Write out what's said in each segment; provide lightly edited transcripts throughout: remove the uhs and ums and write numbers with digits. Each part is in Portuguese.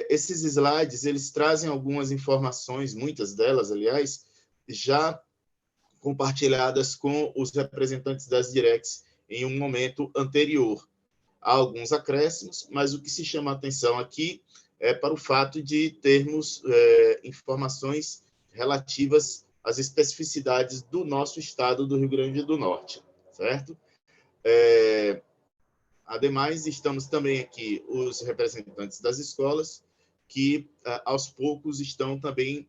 Esses slides, eles trazem algumas informações, muitas delas, aliás, já compartilhadas com os representantes das directs em um momento anterior. Há alguns acréscimos, mas o que se chama a atenção aqui é para o fato de termos informações relativas às especificidades do nosso estado do Rio Grande do Norte, certo? Ademais, estamos também aqui os representantes das escolas, que, aos poucos, estão também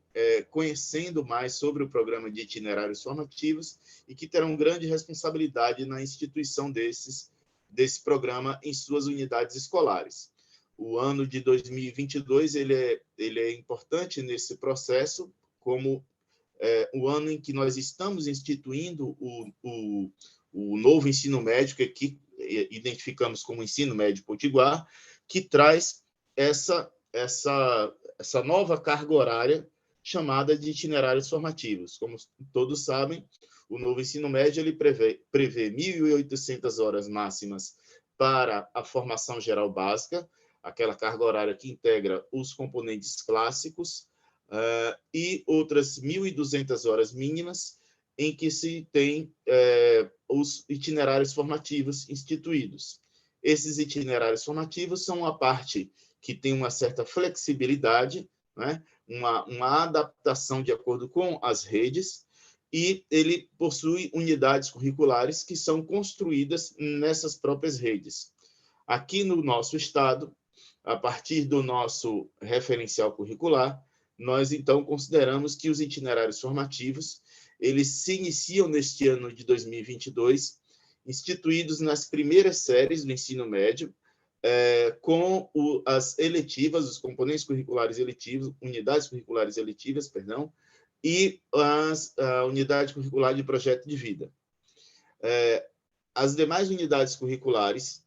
conhecendo mais sobre o programa de itinerários formativos e que terão grande responsabilidade na instituição desse programa em suas unidades escolares. O ano de 2022 ele é importante nesse processo, como o ano em que nós estamos instituindo o novo ensino médio, que aqui identificamos como ensino médio potiguar, que traz essa nova carga horária chamada de itinerários formativos. Como todos sabem, o novo ensino médio ele prevê 1.800 horas máximas para a formação geral básica, aquela carga horária que integra os componentes clássicos, e outras 1.200 horas mínimas em que se tem os itinerários formativos instituídos. Esses itinerários formativos são uma parte que tem uma certa flexibilidade, né? uma adaptação de acordo com as redes, e ele possui unidades curriculares que são construídas nessas próprias redes. Aqui no nosso estado, a partir do nosso referencial curricular, nós, então, consideramos que os itinerários formativos eles se iniciam neste ano de 2022, instituídos nas primeiras séries do ensino médio, com as eletivas, os componentes curriculares eletivos, unidades curriculares eletivas, perdão, e a unidade curricular de projeto de vida. As demais unidades curriculares,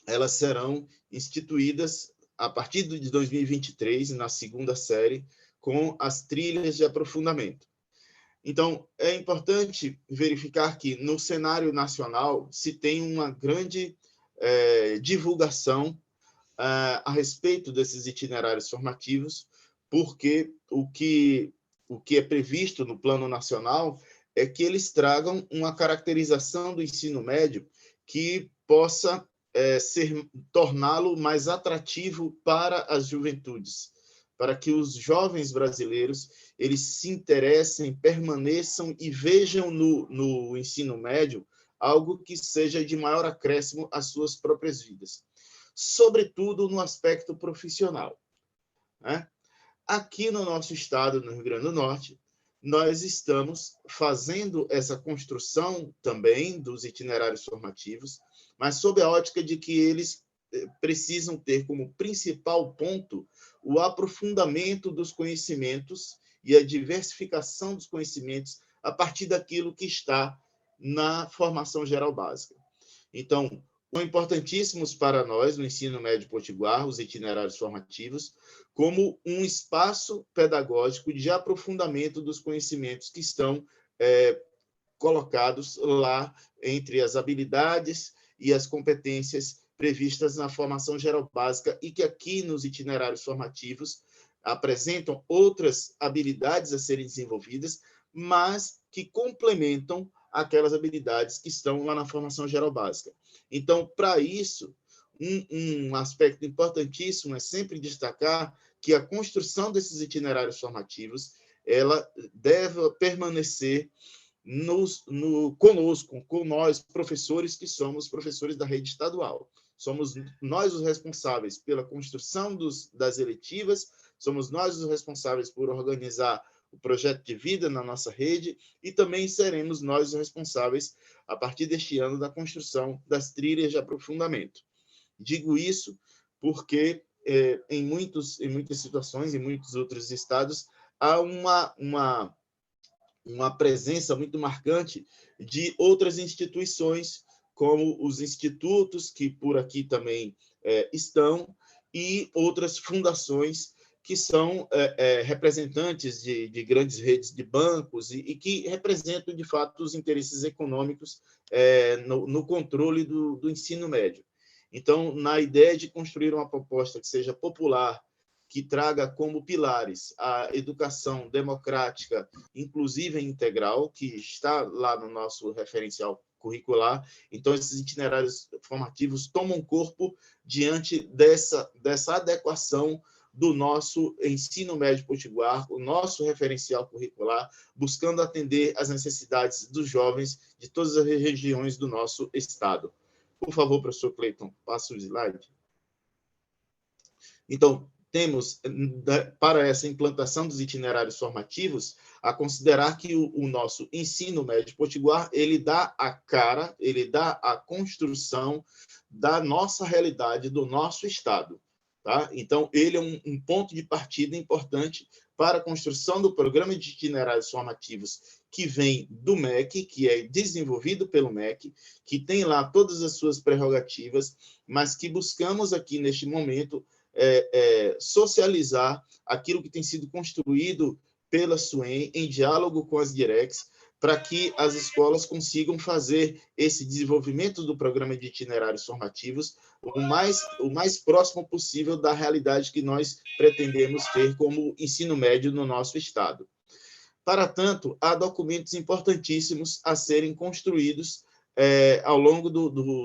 elas serão instituídas a partir de 2023, na segunda série, com as trilhas de aprofundamento. Então, é importante verificar que, no cenário nacional, se tem uma grande divulgação a respeito desses itinerários formativos, porque o que é previsto no Plano Nacional é que eles tragam uma caracterização do ensino médio que possa torná-lo mais atrativo para as juventudes, para que os jovens brasileiros eles se interessem, permaneçam e vejam no ensino médio algo que seja de maior acréscimo às suas próprias vidas, sobretudo no aspecto profissional, né? Aqui no nosso estado, no Rio Grande do Norte, nós estamos fazendo essa construção também dos itinerários formativos, mas sob a ótica de que eles precisam ter como principal ponto o aprofundamento dos conhecimentos e a diversificação dos conhecimentos a partir daquilo que está na formação geral básica. Então, são importantíssimos para nós, no ensino médio potiguar, os itinerários formativos, como um espaço pedagógico de aprofundamento dos conhecimentos que estão colocados lá entre as habilidades e as competências previstas na formação geral básica e que aqui nos itinerários formativos apresentam outras habilidades a serem desenvolvidas, mas que complementam aquelas habilidades que estão lá na formação geral básica. Então, para isso, um aspecto importantíssimo é sempre destacar que a construção desses itinerários formativos ela deve permanecer conosco, com nós, professores que somos professores da rede estadual. Somos nós os responsáveis pela construção das eletivas, somos nós os responsáveis por organizar o projeto de vida na nossa rede e também seremos nós os responsáveis, a partir deste ano, da construção das trilhas de aprofundamento. Digo isso porque, em muitas situações, em muitos outros estados, há uma presença muito marcante de outras instituições, como os institutos, que por aqui também estão, e outras fundações que são representantes de grandes redes de bancos e que representam, de fato, os interesses econômicos no controle do ensino médio. Então, na ideia de construir uma proposta que seja popular, que traga como pilares a educação democrática, inclusiva e integral, que está lá no nosso referencial curricular. Então, esses itinerários formativos tomam corpo diante dessa adequação do nosso ensino médio potiguar, o nosso referencial curricular, buscando atender às necessidades dos jovens de todas as regiões do nosso estado. Por favor, professor Cleiton, passa o slide. Então, temos, para essa implantação dos itinerários formativos, a considerar que o nosso ensino médio potiguar, ele dá a cara, ele dá a construção da nossa realidade, do nosso estado. Tá? Então, ele é um ponto de partida importante para a construção do programa de itinerários formativos que vem do MEC, que é desenvolvido pelo MEC, que tem lá todas as suas prerrogativas, mas que buscamos aqui, neste momento, socializar aquilo que tem sido construído pela SUEM em diálogo com as DIRECs, para que as escolas consigam fazer esse desenvolvimento do programa de itinerários formativos o mais próximo possível da realidade que nós pretendemos ter como ensino médio no nosso estado. Para tanto, há documentos importantíssimos a serem construídos ao longo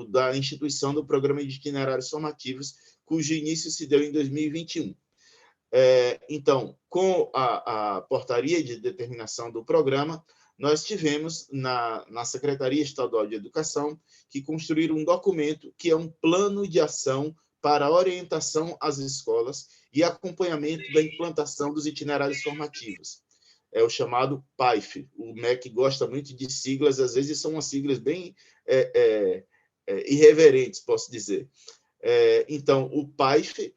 da instituição do programa de itinerários formativos, cujo início se deu em 2021. Então, com a portaria de determinação do programa, nós tivemos, na Secretaria Estadual de Educação, que construir um documento que é um plano de ação para orientação às escolas e acompanhamento da implantação dos itinerários formativos. É o chamado PAIF. O MEC gosta muito de siglas, às vezes são umas siglas bem irreverentes, posso dizer. Então, o PAIF,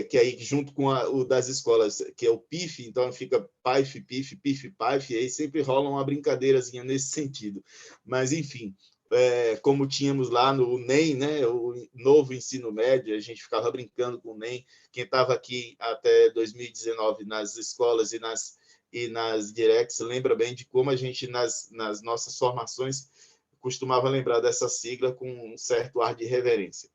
que aí junto com o das escolas, que é o PIF, então fica PAIF, PIF, PIF, PAIF, e aí sempre rola uma brincadeirazinha nesse sentido. Mas, enfim, como tínhamos lá no NEM, né, o novo ensino médio, a gente ficava brincando com o NEM. Quem estava aqui até 2019 nas escolas e nas DIRECs lembra bem de como a gente, nas nossas formações, costumava lembrar dessa sigla com um certo ar de reverência.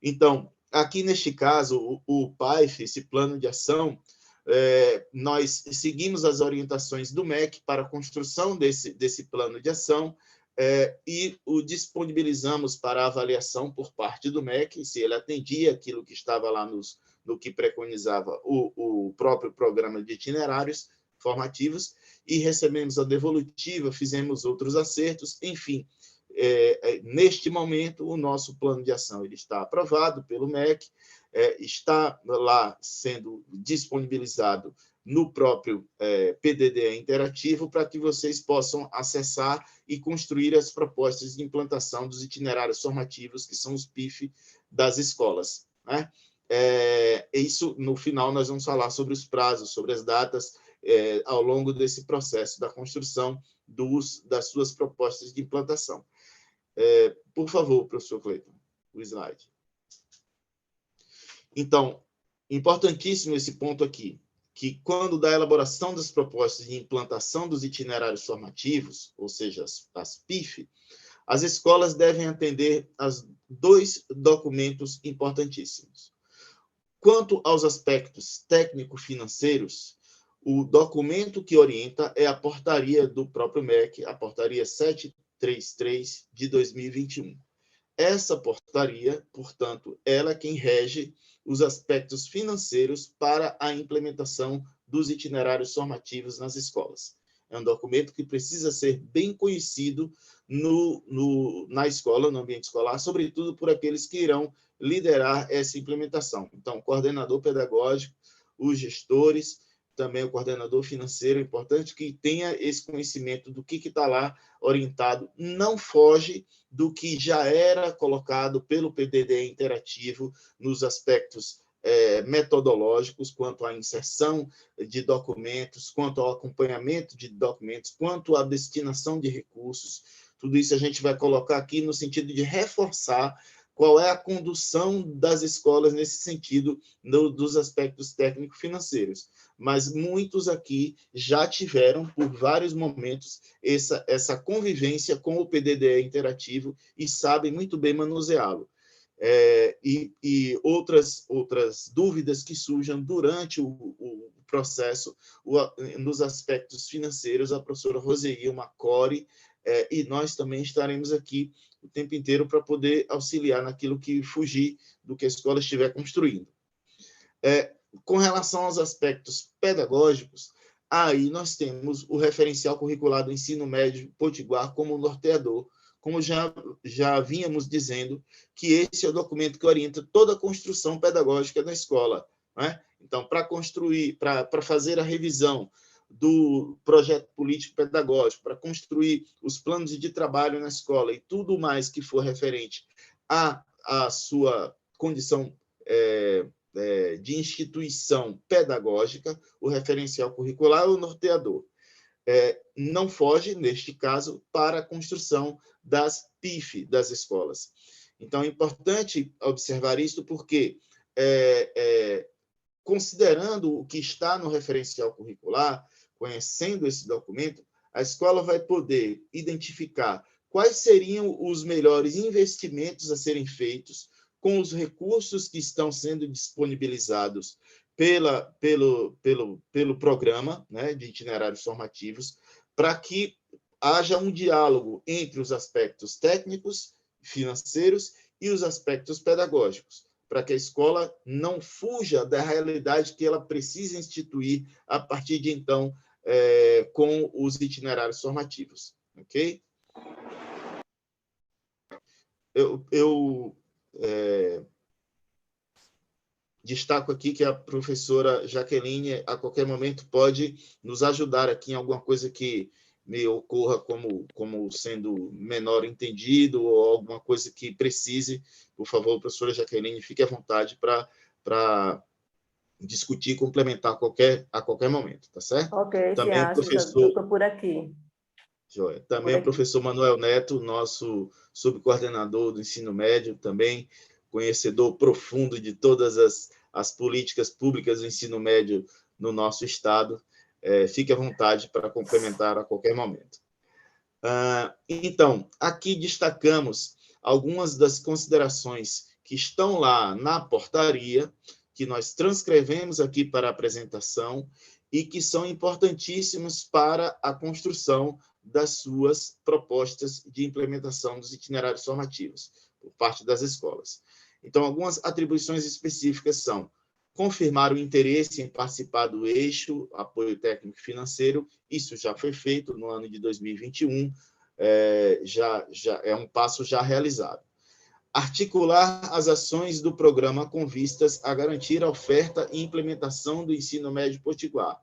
Então, aqui neste caso, o PAIF, esse plano de ação, nós seguimos as orientações do MEC para a construção desse plano de ação e o disponibilizamos para avaliação por parte do MEC, se ele atendia aquilo que estava lá no que preconizava o próprio programa de itinerários formativos, e recebemos a devolutiva, fizemos outros acertos, enfim. Neste momento, o nosso plano de ação ele está aprovado pelo MEC, está lá sendo disponibilizado no próprio PDDE interativo para que vocês possam acessar e construir as propostas de implantação dos itinerários formativos, que são os PIF das escolas. Né? Isso, no final, nós vamos falar sobre os prazos, sobre as datas, ao longo desse processo da construção das suas propostas de implantação. Por favor, professor Cleiton, o slide. Então, importantíssimo esse ponto aqui, que quando da elaboração das propostas de implantação dos itinerários formativos, ou seja, as PIF, as escolas devem atender a 2 documentos importantíssimos. Quanto aos aspectos técnico-financeiros, o documento que orienta é a portaria do próprio MEC, a portaria 733 de 2021. Essa portaria, portanto, ela é quem rege os aspectos financeiros para a implementação dos itinerários formativos nas escolas. É um documento que precisa ser bem conhecido na escola, no ambiente escolar, sobretudo por aqueles que irão liderar essa implementação. Então, o coordenador pedagógico, os gestores, também o coordenador financeiro, é importante que tenha esse conhecimento do que está lá orientado, não foge do que já era colocado pelo PDDE interativo nos aspectos metodológicos, quanto à inserção de documentos, quanto ao acompanhamento de documentos, quanto à destinação de recursos. Tudo isso a gente vai colocar aqui no sentido de reforçar qual é a condução das escolas nesse sentido dos aspectos técnico-financeiros. Mas muitos aqui já tiveram, por vários momentos, essa convivência com o PDDE interativo e sabem muito bem manuseá-lo. e outras dúvidas que surjam durante o processo, nos aspectos financeiros, a professora Roseli Macore, e nós também estaremos aqui o tempo inteiro para poder auxiliar naquilo que fugir do que a escola estiver construindo. Com relação aos aspectos pedagógicos, aí nós temos o referencial curricular do ensino médio potiguar como norteador, como já vínhamos dizendo, que esse é o documento que orienta toda a construção pedagógica da escola, né? Então, para construir, para fazer a revisão do projeto político-pedagógico, para construir os planos de trabalho na escola e tudo mais que for referente à sua condição de instituição pedagógica, o referencial curricular é o norteador. Não foge, neste caso, para a construção das PIF das escolas. Então, é importante observar isso porque, considerando o que está no referencial curricular, conhecendo esse documento, a escola vai poder identificar quais seriam os melhores investimentos a serem feitos com os recursos que estão sendo disponibilizados pelo programa, né, de itinerários formativos, para que haja um diálogo entre os aspectos técnicos, financeiros e os aspectos pedagógicos, para que a escola não fuja da realidade que ela precisa instituir a partir de então com os itinerários formativos, ok? Eu destaco aqui que a professora Jaqueline, a qualquer momento, pode nos ajudar aqui em alguma coisa que me ocorra como sendo menor entendido ou alguma coisa que precise. Por favor, professora Jaqueline, fique à vontade para discutir e complementar a qualquer momento, tá certo? Ok, também o professor... eu estou por aqui. Joia. Também o professor Manuel Neto, nosso subcoordenador do ensino médio, também conhecedor profundo de todas as políticas públicas do ensino médio no nosso estado. Fique à vontade para complementar a qualquer momento. Então, aqui destacamos algumas das considerações que estão lá na portaria, que nós transcrevemos aqui para a apresentação e que são importantíssimos para a construção das suas propostas de implementação dos itinerários formativos, por parte das escolas. Então, algumas atribuições específicas são confirmar o interesse em participar do eixo apoio técnico financeiro, isso já foi feito no ano de 2021, já é um passo já realizado. Articular as ações do programa com vistas a garantir a oferta e implementação do ensino médio potiguar.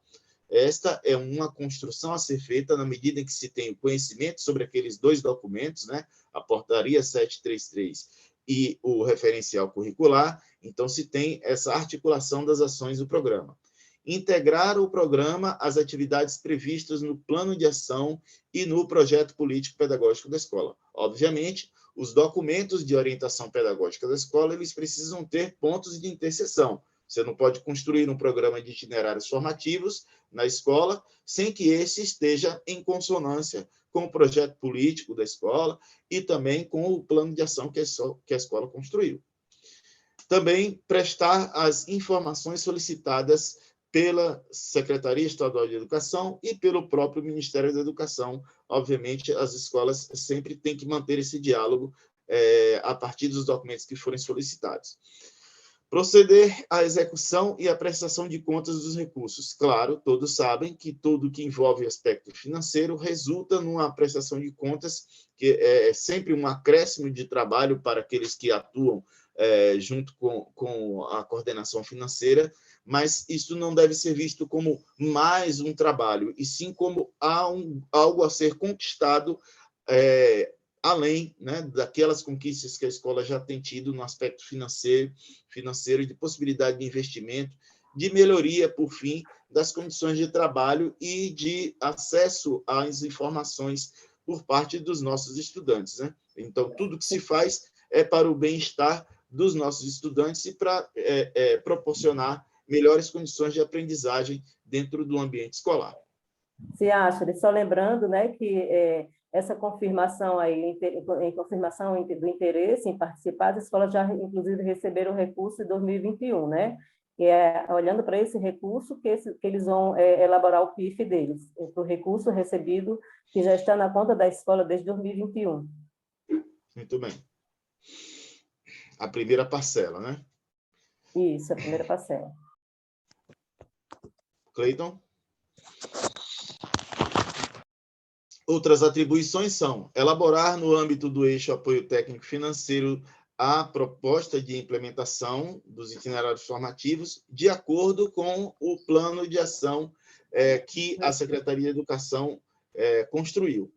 Esta é uma construção a ser feita na medida em que se tem o conhecimento sobre aqueles dois documentos, né? A portaria 733 e o referencial curricular, então se tem essa articulação das ações do programa. Integrar o programa às atividades previstas no plano de ação e no projeto político-pedagógico da escola. Obviamente, os documentos de orientação pedagógica da escola, eles precisam ter pontos de interseção. Você não pode construir um programa de itinerários formativos na escola sem que esse esteja em consonância com o projeto político da escola e também com o plano de ação que a escola construiu. Também prestar as informações solicitadas pela Secretaria Estadual de Educação e pelo próprio Ministério da Educação. Obviamente, as escolas sempre têm que manter esse diálogo a partir dos documentos que forem solicitados. Proceder à execução e à prestação de contas dos recursos. Claro, todos sabem que tudo que envolve aspecto financeiro resulta numa prestação de contas, que é sempre um acréscimo de trabalho para aqueles que atuam junto com a coordenação financeira, mas isso não deve ser visto como mais um trabalho, e sim como algo a ser conquistado além, né, daquelas conquistas que a escola já tem tido no aspecto financeiro de possibilidade de investimento, de melhoria, por fim, das condições de trabalho e de acesso às informações por parte dos nossos estudantes, né? Então, tudo que se faz é para o bem-estar dos nossos estudantes e para proporcionar melhores condições de aprendizagem dentro do ambiente escolar. Se acha, só lembrando, né, que essa confirmação aí, em confirmação do interesse em participar, as escolas já, inclusive, receberam o recurso de 2021, né? E é olhando para esse recurso que eles vão elaborar o PIF deles, o recurso recebido que já está na conta da escola desde 2021. Muito bem. A primeira parcela, né? Isso, a primeira parcela. Cleiton? Outras atribuições são elaborar, no âmbito do eixo apoio técnico financeiro, a proposta de implementação dos itinerários formativos de acordo com o plano de ação que a Secretaria de Educação construiu.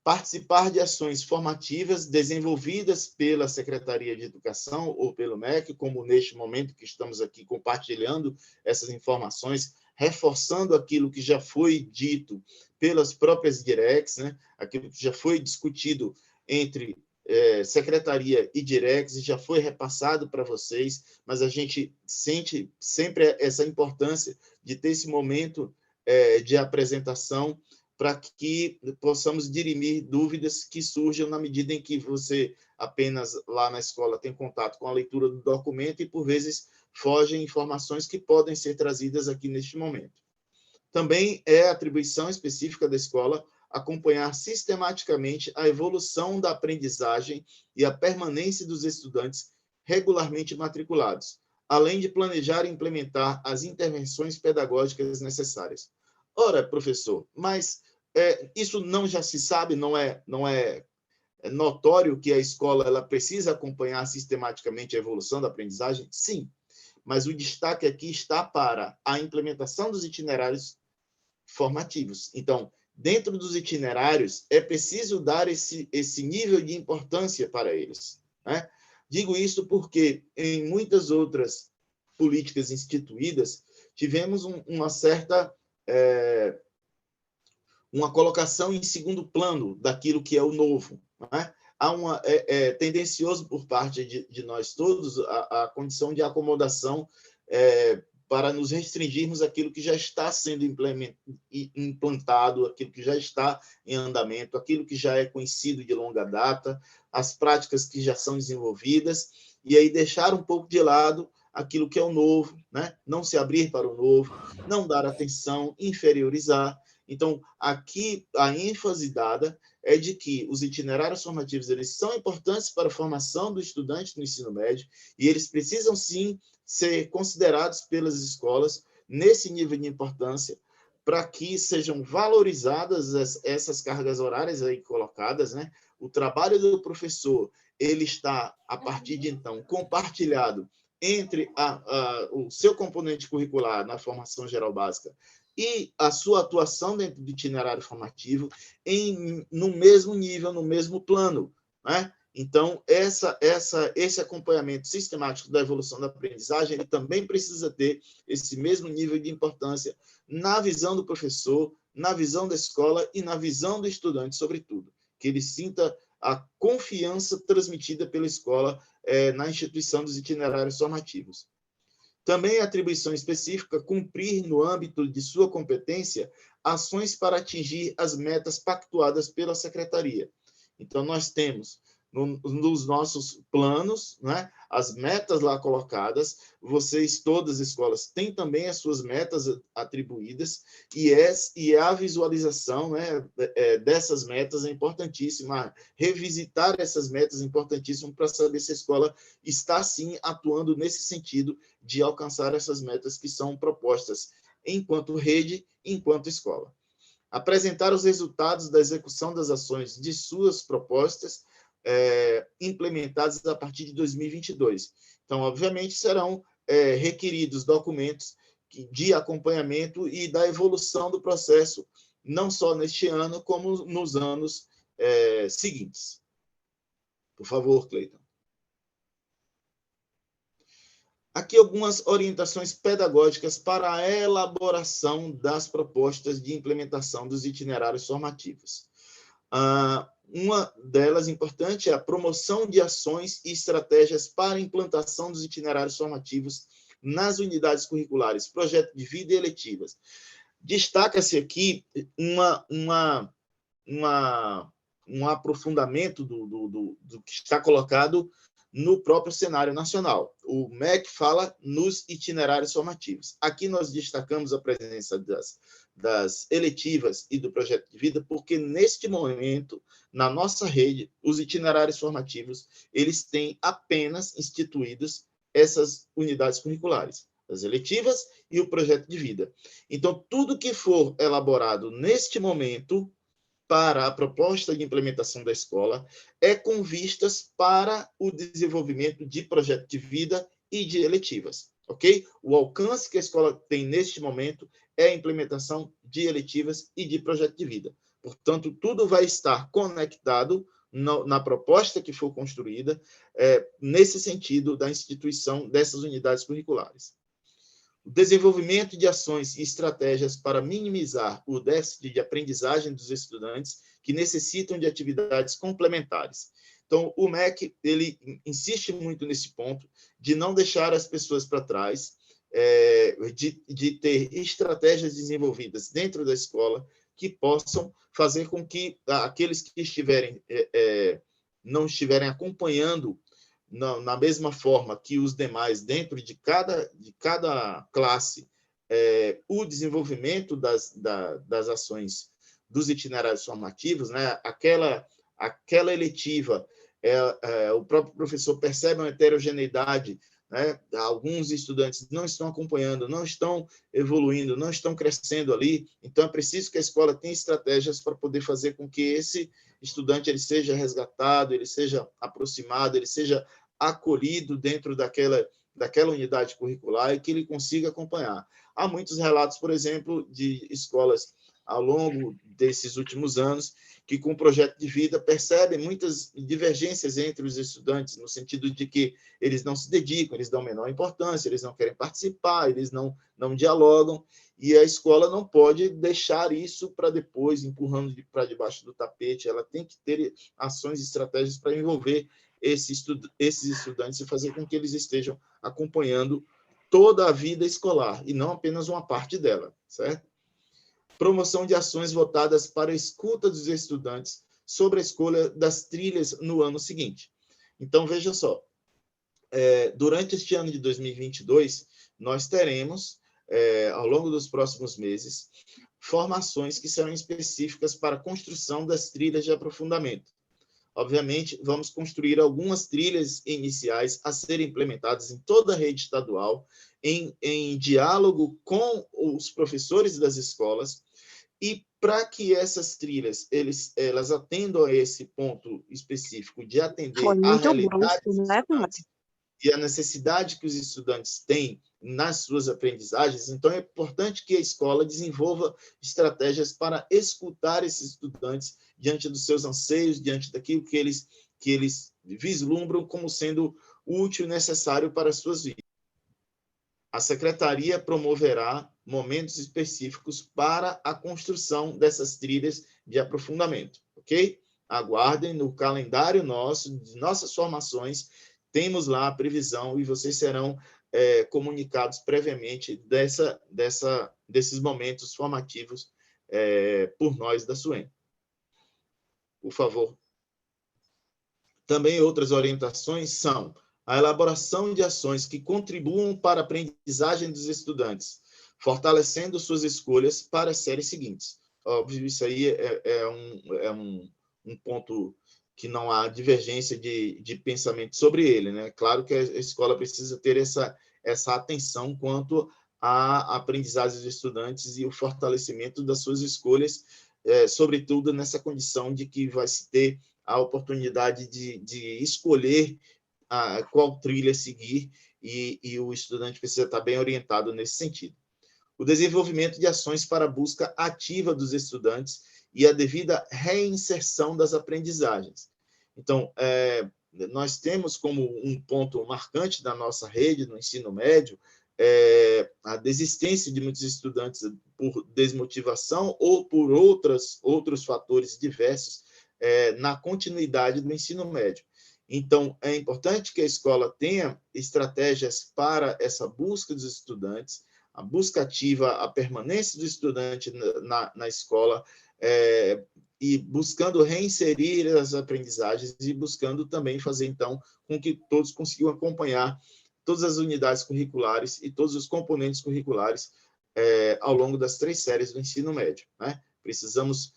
Participar de ações formativas desenvolvidas pela Secretaria de Educação ou pelo MEC, como neste momento que estamos aqui compartilhando essas informações, reforçando aquilo que já foi dito pelas próprias directs, né? Aquilo que já foi discutido entre secretaria e directs e já foi repassado para vocês, mas a gente sente sempre essa importância de ter esse momento de apresentação para que possamos dirimir dúvidas que surjam na medida em que você apenas lá na escola tem contato com a leitura do documento e, por vezes, fogem informações que podem ser trazidas aqui neste momento. Também é atribuição específica da escola acompanhar sistematicamente a evolução da aprendizagem e a permanência dos estudantes regularmente matriculados, além de planejar e implementar as intervenções pedagógicas necessárias. Ora, professor, mas isso não já se sabe, não é notório que a escola ela precisa acompanhar sistematicamente a evolução da aprendizagem? Sim, mas o destaque aqui está para a implementação dos itinerários formativos. Então, dentro dos itinerários, é preciso dar esse nível de importância para eles, né? Digo isso porque em muitas outras políticas instituídas, tivemos uma certa uma colocação em segundo plano daquilo que é o novo, né? Há tendencioso por parte de nós todos a condição de acomodação para nos restringirmos aquilo que já está sendo implantado, aquilo que já está em andamento, aquilo que já é conhecido de longa data, as práticas que já são desenvolvidas, e aí deixar um pouco de lado aquilo que é o novo, né? Não se abrir para o novo, não dar atenção, inferiorizar. Então, aqui, a ênfase dada é de que os itinerários formativos eles são importantes para a formação do estudante no ensino médio e eles precisam, sim, ser considerados pelas escolas nesse nível de importância para que sejam valorizadas essas cargas horárias aí colocadas, né? O trabalho do professor ele está, a partir de então, compartilhado entre o seu componente curricular na formação geral básica e a sua atuação dentro do itinerário formativo no mesmo nível, no mesmo plano, né? Então, esse acompanhamento sistemático da evolução da aprendizagem, ele também precisa ter esse mesmo nível de importância na visão do professor, na visão da escola e na visão do estudante, sobretudo. Que ele sinta a confiança transmitida pela escola na instituição dos itinerários formativos. Também a atribuição específica cumprir, no âmbito de sua competência, ações para atingir as metas pactuadas pela Secretaria. Então, nós temos nos nossos planos, né, as metas lá colocadas, vocês, todas as escolas, têm também as suas metas atribuídas, e a visualização, né, dessas metas é importantíssima, revisitar essas metas é importantíssimo para saber se a escola está, sim, atuando nesse sentido de alcançar essas metas que são propostas enquanto rede, enquanto escola. Apresentar os resultados da execução das ações de suas propostas implementadas a partir de 2022. Então, obviamente, serão requeridos documentos de acompanhamento e da evolução do processo, não só neste ano, como nos anos seguintes. Por favor, Cleiton. Aqui algumas orientações pedagógicas para a elaboração das propostas de implementação dos itinerários formativos. Uma delas importante é a promoção de ações e estratégias para a implantação dos itinerários formativos nas unidades curriculares, projeto de vida e eletivas. Destaca-se aqui uma um aprofundamento do que está colocado no próprio cenário nacional. O MEC fala nos itinerários formativos. Aqui nós destacamos a presença das eletivas e do projeto de vida, porque neste momento, na nossa rede, os itinerários formativos, eles têm apenas instituídos essas unidades curriculares, as eletivas e o projeto de vida. Então, tudo que for elaborado neste momento para a proposta de implementação da escola é com vistas para o desenvolvimento de projeto de vida e de eletivas, ok? O alcance que a escola tem neste momento é a implementação de eletivas e de projeto de vida. Portanto, tudo vai estar conectado na proposta que for construída, nesse sentido da instituição dessas unidades curriculares. O desenvolvimento de ações e estratégias para minimizar o déficit de aprendizagem dos estudantes que necessitam de atividades complementares. Então, o MEC ele insiste muito nesse ponto de não deixar as pessoas para trás, de ter estratégias desenvolvidas dentro da escola que possam fazer com que aqueles que não estiverem acompanhando na mesma forma que os demais, dentro de cada classe, o desenvolvimento das ações dos itinerários formativos, né? Aquela eletiva, o próprio professor percebe uma heterogeneidade, né? Alguns estudantes não estão acompanhando, não estão evoluindo, não estão crescendo ali, então é preciso que a escola tenha estratégias para poder fazer com que esse estudante ele seja resgatado, ele seja aproximado, ele seja acolhido dentro daquela unidade curricular e que ele consiga acompanhar. Há muitos relatos, por exemplo, de escolas ao longo desses últimos anos que, com o projeto de vida, percebem muitas divergências entre os estudantes, no sentido de que eles não se dedicam, eles dão menor importância, eles não querem participar, eles não dialogam, e a escola não pode deixar isso para depois, empurrando para debaixo do tapete. Ela tem que ter ações e estratégias para envolver esses estudantes e fazer com que eles estejam acompanhando toda a vida escolar, e não apenas uma parte dela, certo? Promoção de ações voltadas para a escuta dos estudantes sobre a escolha das trilhas no ano seguinte. Então, veja só, durante este ano de 2022, nós teremos, ao longo dos próximos meses, formações que serão específicas para a construção das trilhas de aprofundamento. Obviamente, vamos construir algumas trilhas iniciais a serem implementadas em toda a rede estadual, em diálogo com os professores das escolas, e para que essas trilhas elas atendam a esse ponto específico de atender à realidade dos estudantes e a necessidade que os estudantes têm nas suas aprendizagens, então é importante que a escola desenvolva estratégias para escutar esses estudantes diante dos seus anseios, diante daquilo que eles vislumbram como sendo útil e necessário para as suas vidas. A secretaria promoverá momentos específicos para a construção dessas trilhas de aprofundamento, ok? Aguardem no calendário de nossas formações, temos lá a previsão e vocês serão comunicados previamente desses momentos formativos por nós da SUEM. Por favor. Também outras orientações são a elaboração de ações que contribuam para a aprendizagem dos estudantes, fortalecendo suas escolhas para as séries seguintes. Óbvio, isso aí é um ponto que não há divergência de pensamento sobre ele, né? Claro que a escola precisa ter essa atenção quanto à aprendizagem dos estudantes e o fortalecimento das suas escolhas, sobretudo nessa condição de que vai se ter a oportunidade de escolher qual trilha seguir, e o estudante precisa estar bem orientado nesse sentido. O desenvolvimento de ações para a busca ativa dos estudantes e a devida reinserção das aprendizagens. Então, nós temos como um ponto marcante da nossa rede no ensino médio a desistência de muitos estudantes por desmotivação ou por outros fatores diversos na continuidade do ensino médio. Então, é importante que a escola tenha estratégias para essa busca dos estudantes, a busca ativa, a permanência do estudante na escola, e buscando reinserir as aprendizagens e buscando também fazer, então, com que todos consigam acompanhar todas as unidades curriculares e todos os componentes curriculares ao longo das 3 séries do ensino médio, né? Precisamos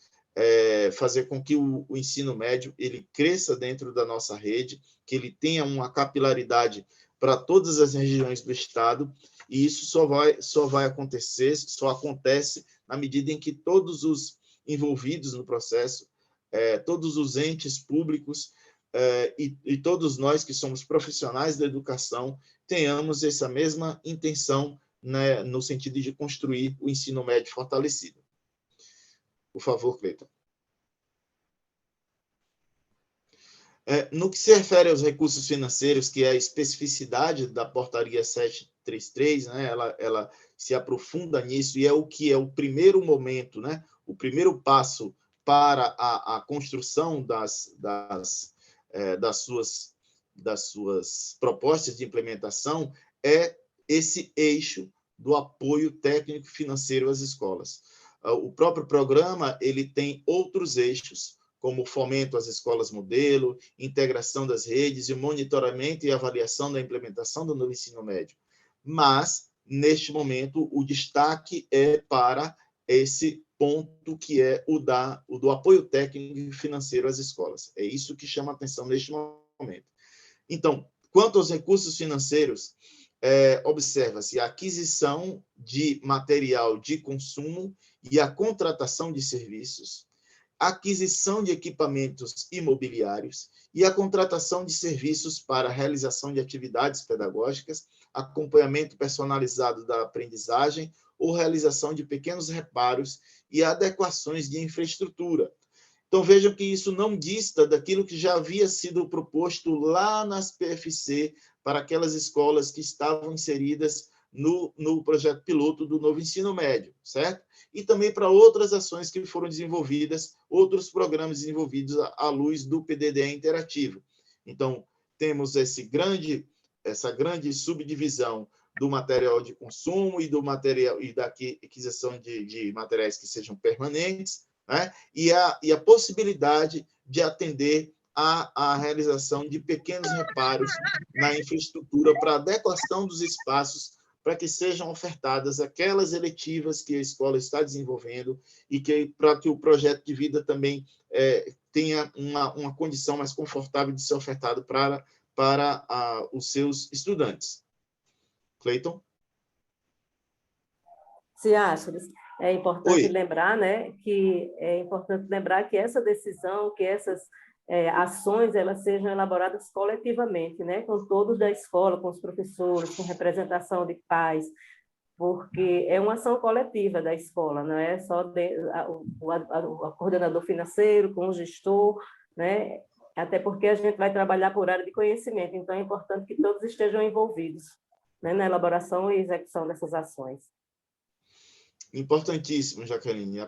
fazer com que o ensino médio ele cresça dentro da nossa rede, que ele tenha uma capilaridade para todas as regiões do estado, e isso só vai acontecer, só acontece na medida em que todos os envolvidos no processo, todos os entes públicos e todos nós que somos profissionais da educação tenhamos essa mesma intenção, né, no sentido de construir o ensino médio fortalecido. Por favor, Cleiton. No que se refere aos recursos financeiros, que é a especificidade da portaria 733, né, ela se aprofunda nisso, e é o que é o primeiro momento, né, o primeiro passo para a construção das suas propostas de implementação, é esse eixo do apoio técnico financeiro às escolas. O próprio programa ele tem outros eixos, como o fomento às escolas modelo, integração das redes e o monitoramento e avaliação da implementação do novo ensino médio. Mas, neste momento, o destaque é para esse ponto que é o do apoio técnico e financeiro às escolas. É isso que chama a atenção neste momento. Então, quanto aos recursos financeiros, observa-se a aquisição de material de consumo e a contratação de serviços, aquisição de equipamentos imobiliários e a contratação de serviços para a realização de atividades pedagógicas, acompanhamento personalizado da aprendizagem ou realização de pequenos reparos e adequações de infraestrutura. Então, vejam que isso não dista daquilo que já havia sido proposto lá nas PFC para aquelas escolas que estavam inseridas no projeto piloto do novo ensino médio, certo? E também para outras ações que foram desenvolvidas, outros programas desenvolvidos à luz do PDDE interativo. Então, temos essa grande subdivisão do material de consumo e da aquisição de materiais que sejam permanentes, né? E a possibilidade de atender à realização de pequenos reparos na infraestrutura para adequação dos espaços para que sejam ofertadas aquelas eletivas que a escola está desenvolvendo e para que o projeto de vida também tenha uma condição mais confortável de ser ofertado para os seus estudantes. Cleiton? Se acha, é importante Oi. lembrar, né, que essa decisão, que essas ações, elas sejam elaboradas coletivamente, né, com todos da escola, com os professores, com representação de pais, porque é uma ação coletiva da escola, não é só o coordenador financeiro com o gestor, né, até porque a gente vai trabalhar por área de conhecimento, então é importante que todos estejam envolvidos, né, na elaboração e execução dessas ações. Importantíssimo, Jaqueline.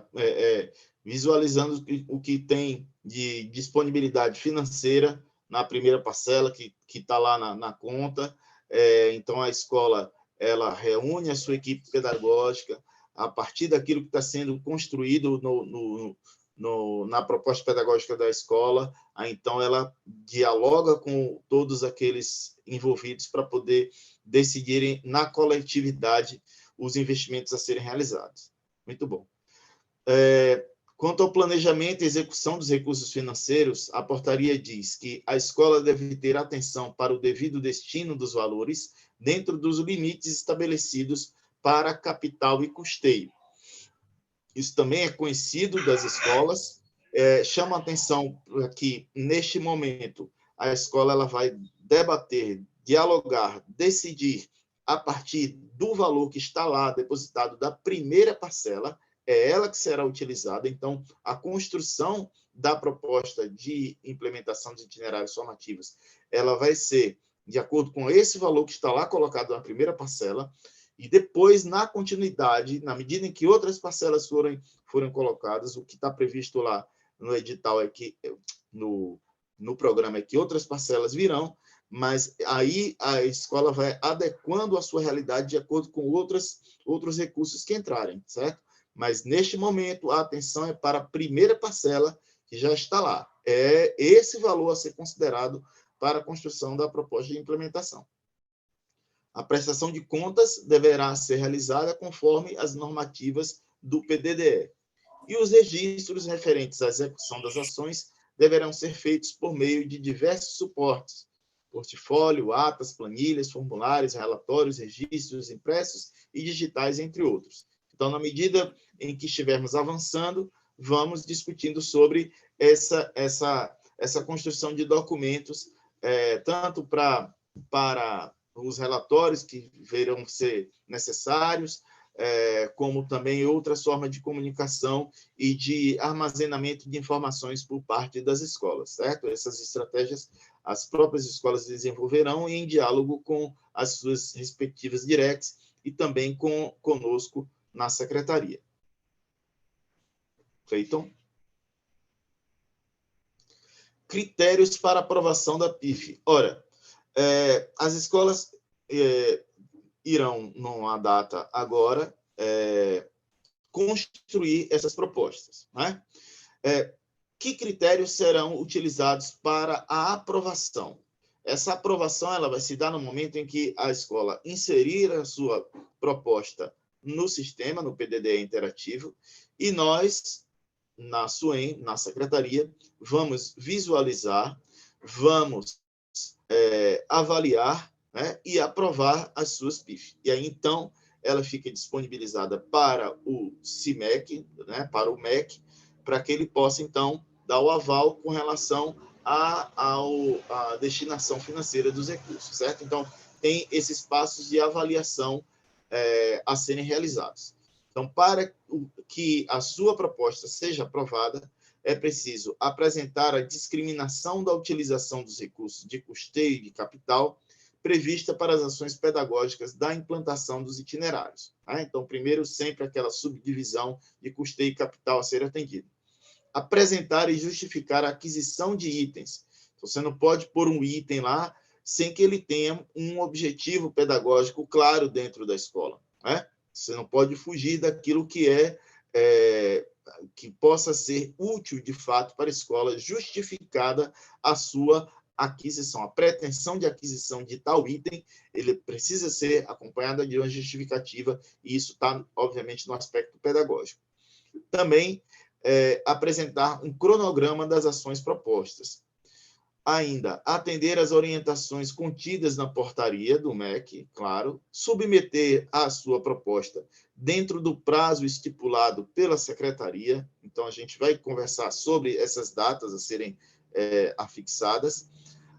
Visualizando o que tem de disponibilidade financeira na primeira parcela, que está lá na conta. Então, a escola ela reúne a sua equipe pedagógica a partir daquilo que está sendo construído na proposta pedagógica da escola. Então, ela dialoga com todos aqueles envolvidos para poder decidirem na coletividade os investimentos a serem realizados. Muito bom. Quanto ao planejamento e execução dos recursos financeiros, a portaria diz que a escola deve ter atenção para o devido destino dos valores dentro dos limites estabelecidos para capital e custeio. Isso também é conhecido das escolas. Chama a atenção que, neste momento, a escola ela vai debater, dialogar, decidir a partir do valor que está lá depositado da primeira parcela, é ela que será utilizada. Então, a construção da proposta de implementação dos itinerários formativos, ela vai ser de acordo com esse valor que está lá colocado na primeira parcela, e depois, na continuidade, na medida em que outras parcelas forem colocadas, o que está previsto lá no edital é que, no programa, é que outras parcelas virão, mas aí a escola vai adequando a sua realidade de acordo com outros recursos que entrarem, certo? Mas, neste momento, a atenção é para a primeira parcela que já está lá. É esse valor a ser considerado para a construção da proposta de implementação. A prestação de contas deverá ser realizada conforme as normativas do PDDE. E os registros referentes à execução das ações deverão ser feitos por meio de diversos suportes: portfólio, atas, planilhas, formulários, relatórios, registros impressos e digitais, entre outros. Então, na medida em que estivermos avançando, vamos discutindo sobre essa construção de documentos, tanto para os relatórios que verão ser necessários, como também outras formas de comunicação e de armazenamento de informações por parte das escolas, certo? Essas estratégias as próprias escolas desenvolverão em diálogo com as suas respectivas direcs e também conosco na secretaria. Cleiton? Critérios para aprovação da PIF. Ora, as escolas irão, numa data agora, construir essas propostas, né? Que critérios serão utilizados para a aprovação? Essa aprovação ela vai se dar no momento em que a escola inserir a sua proposta no sistema, no PDDE interativo, e nós, na SUEM, na secretaria, vamos visualizar, vamos avaliar, né, e aprovar as suas PIF. E aí, então, ela fica disponibilizada para o CIMEC, né, para o MEC, para que ele possa, então, dar o aval com relação à destinação financeira dos recursos, certo? Então, tem esses passos de avaliação a serem realizados. Então, para que a sua proposta seja aprovada, é preciso apresentar a discriminação da utilização dos recursos de custeio e de capital prevista para as ações pedagógicas da implantação dos itinerários. Tá? Então, primeiro, sempre aquela subdivisão de custeio e capital a ser atendida. Apresentar e justificar a aquisição de itens. Então, você não pode pôr um item lá sem que ele tenha um objetivo pedagógico claro dentro da escola, né? Você não pode fugir daquilo que que possa ser útil, de fato, para a escola, justificada a sua aquisição. A pretensão de aquisição de tal item, ele precisa ser acompanhada de uma justificativa, e isso está, obviamente, no aspecto pedagógico. Também apresentar um cronograma das ações propostas. Ainda, atender às orientações contidas na portaria do MEC, claro, submeter a sua proposta dentro do prazo estipulado pela secretaria. Então, a gente vai conversar sobre essas datas a serem afixadas.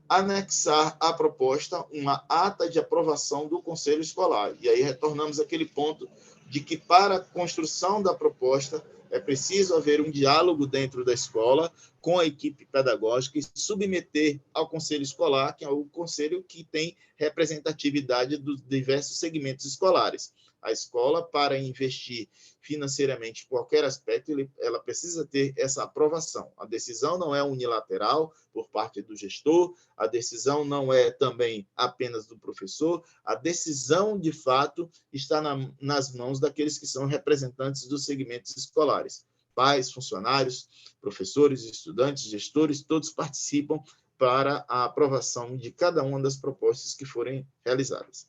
Anexar à proposta uma ata de aprovação do Conselho Escolar. E aí retornamos àquele ponto de que, para a construção da proposta, é preciso haver um diálogo dentro da escola com a equipe pedagógica e submeter ao Conselho Escolar, que é o conselho que tem representatividade dos diversos segmentos escolares. A escola, para investir financeiramente em qualquer aspecto, ela precisa ter essa aprovação. A decisão não é unilateral por parte do gestor, a decisão não é também apenas do professor, a decisão, de fato, está nas mãos daqueles que são representantes dos segmentos escolares. Pais, funcionários, professores, estudantes, gestores, todos participam para a aprovação de cada uma das propostas que forem realizadas.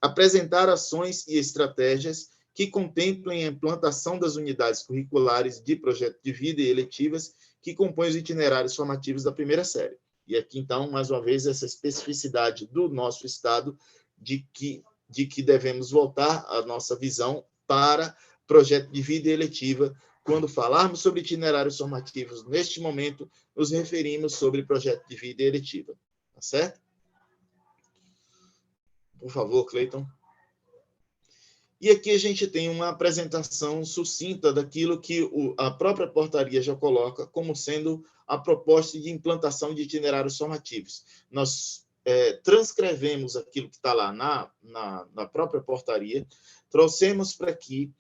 Apresentar ações e estratégias que contemplem a implantação das unidades curriculares de projeto de vida e eletivas que compõem os itinerários formativos da primeira série. E aqui, então, mais uma vez, essa especificidade do nosso Estado de que devemos voltar a nossa visão para projeto de vida e eletiva. Quando falarmos sobre itinerários formativos, neste momento, nos referimos sobre projeto de vida e eletiva. Tá certo? Por favor, Cleiton. E aqui a gente tem uma apresentação sucinta daquilo que a própria portaria já coloca como sendo a proposta de implantação de itinerários formativos. Nós transcrevemos aquilo que está lá na própria portaria, trouxemos para aqui,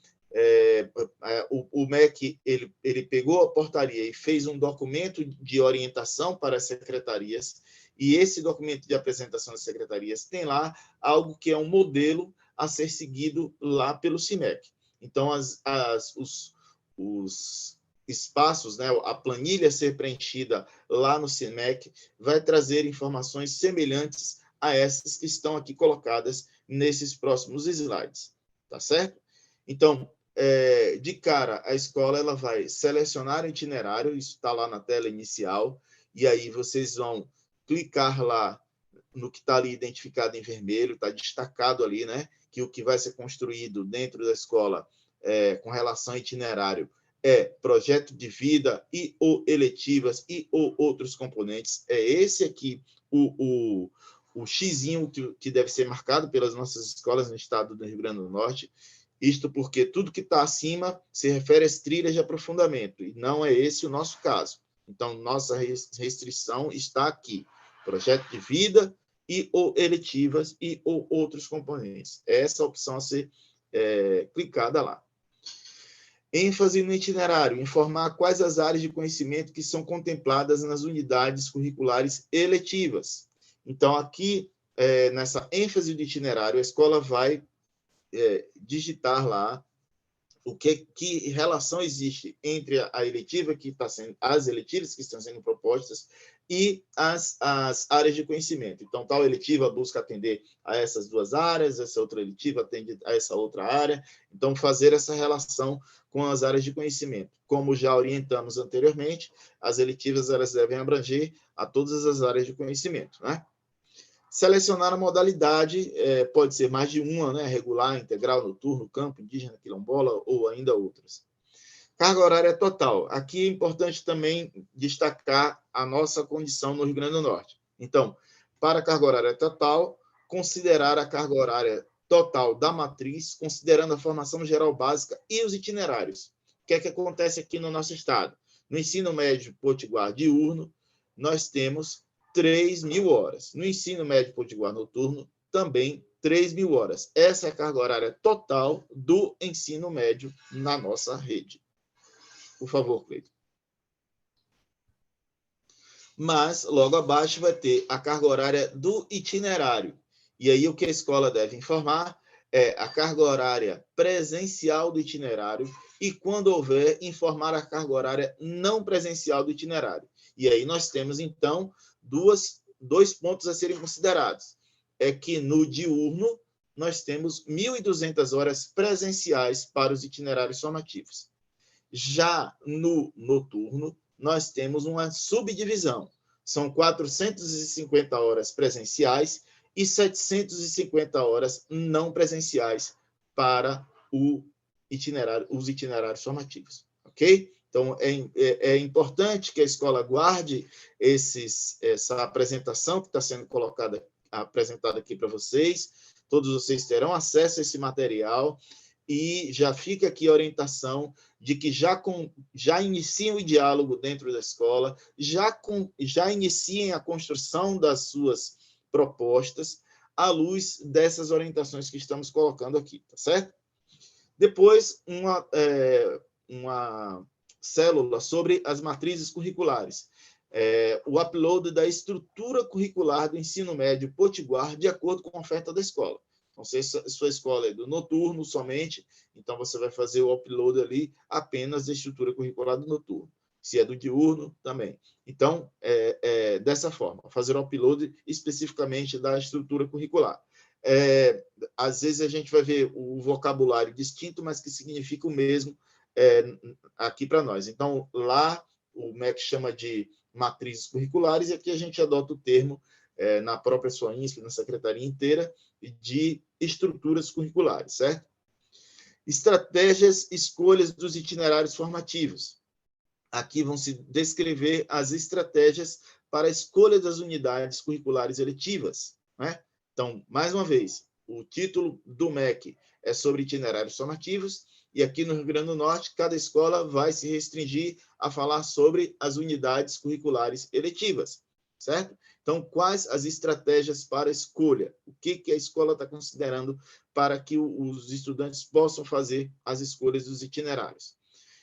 o MEC ele pegou a portaria e fez um documento de orientação para as secretarias, e esse documento de apresentação das secretarias tem lá algo que é um modelo a ser seguido lá pelo CIMEC. Então, os espaços, né, a planilha a ser preenchida lá no CIMEC vai trazer informações semelhantes a essas que estão aqui colocadas nesses próximos slides, tá certo? Então, de cara, a escola ela vai selecionar o itinerário, isso está lá na tela inicial, e aí vocês vão clicar lá no que está ali identificado em vermelho, está destacado ali, né, que o que vai ser construído dentro da escola com relação ao itinerário é projeto de vida e ou eletivas e ou outros componentes. É esse aqui o xizinho que deve ser marcado pelas nossas escolas no estado do Rio Grande do Norte. Isto porque tudo que está acima se refere às trilhas de aprofundamento, e não é esse o nosso caso. Então, nossa restrição está aqui. Projeto de vida e ou eletivas e ou outros componentes. Essa opção a ser clicada lá. ênfase no itinerário, informar quais as áreas de conhecimento que são contempladas nas unidades curriculares eletivas. Então, aqui, nessa ênfase do itinerário, a escola vai digitar lá que relação existe entre a eletiva que está sendo, as eletivas que estão sendo propostas e as áreas de conhecimento. Então, tal eletiva busca atender a essas duas áreas, essa outra eletiva atende a essa outra área. Então, fazer essa relação com as áreas de conhecimento. Como já orientamos anteriormente, as eletivas elas devem abranger a todas as áreas de conhecimento, né? Selecionar a modalidade, pode ser mais de uma, né? Regular, integral, noturno, campo, indígena, quilombola ou ainda outras. Carga horária total. Aqui é importante também destacar a nossa condição no Rio Grande do Norte. Então, para a carga horária total, considerar a carga horária total da matriz, considerando a formação geral básica e os itinerários. O que é que acontece aqui no nosso estado? No ensino médio potiguar diurno, nós temos 3.000 horas. No ensino médio potiguar noturno, também 3.000 horas. Essa é a carga horária total do ensino médio na nossa rede. Por favor, Cleiton. Mas, logo abaixo, vai ter a carga horária do itinerário. E aí, o que a escola deve informar é a carga horária presencial do itinerário e, quando houver, informar a carga horária não presencial do itinerário. E aí nós temos, então, dois pontos a serem considerados. É que no diurno, nós temos 1.200 horas presenciais para os itinerários formativos. Já no noturno, nós temos uma subdivisão. São 450 horas presenciais e 750 horas não presenciais para os itinerários formativos. Ok? Então, é importante que a escola guarde essa apresentação que está sendo apresentada aqui para vocês. Todos vocês terão acesso a esse material e já fica aqui a orientação de que já iniciem o diálogo dentro da escola, já iniciem a construção das suas propostas à luz dessas orientações que estamos colocando aqui, tá certo? Depois, uma célula sobre as matrizes curriculares. O upload da estrutura curricular do ensino médio potiguar de acordo com a oferta da escola. Então, se a sua escola é do noturno somente, então você vai fazer o upload ali apenas da estrutura curricular do noturno. Se é do diurno, também. Então, dessa forma, fazer o upload especificamente da estrutura curricular. Às vezes a gente vai ver o vocabulário distinto, mas que significa o mesmo aqui para nós. Então, lá o MEC chama de matrizes curriculares, e aqui a gente adota o termo na própria sua INSP, na secretaria inteira, de estruturas curriculares, certo? Estratégias, escolhas dos itinerários formativos. Aqui vão se descrever as estratégias para a escolha das unidades curriculares eletivas, né? Então, mais uma vez, o título do MEC é sobre itinerários formativos, e aqui no Rio Grande do Norte, cada escola vai se restringir a falar sobre as unidades curriculares eletivas, certo? Então, quais as estratégias para a escolha? O que a escola está considerando para que os estudantes possam fazer as escolhas dos itinerários?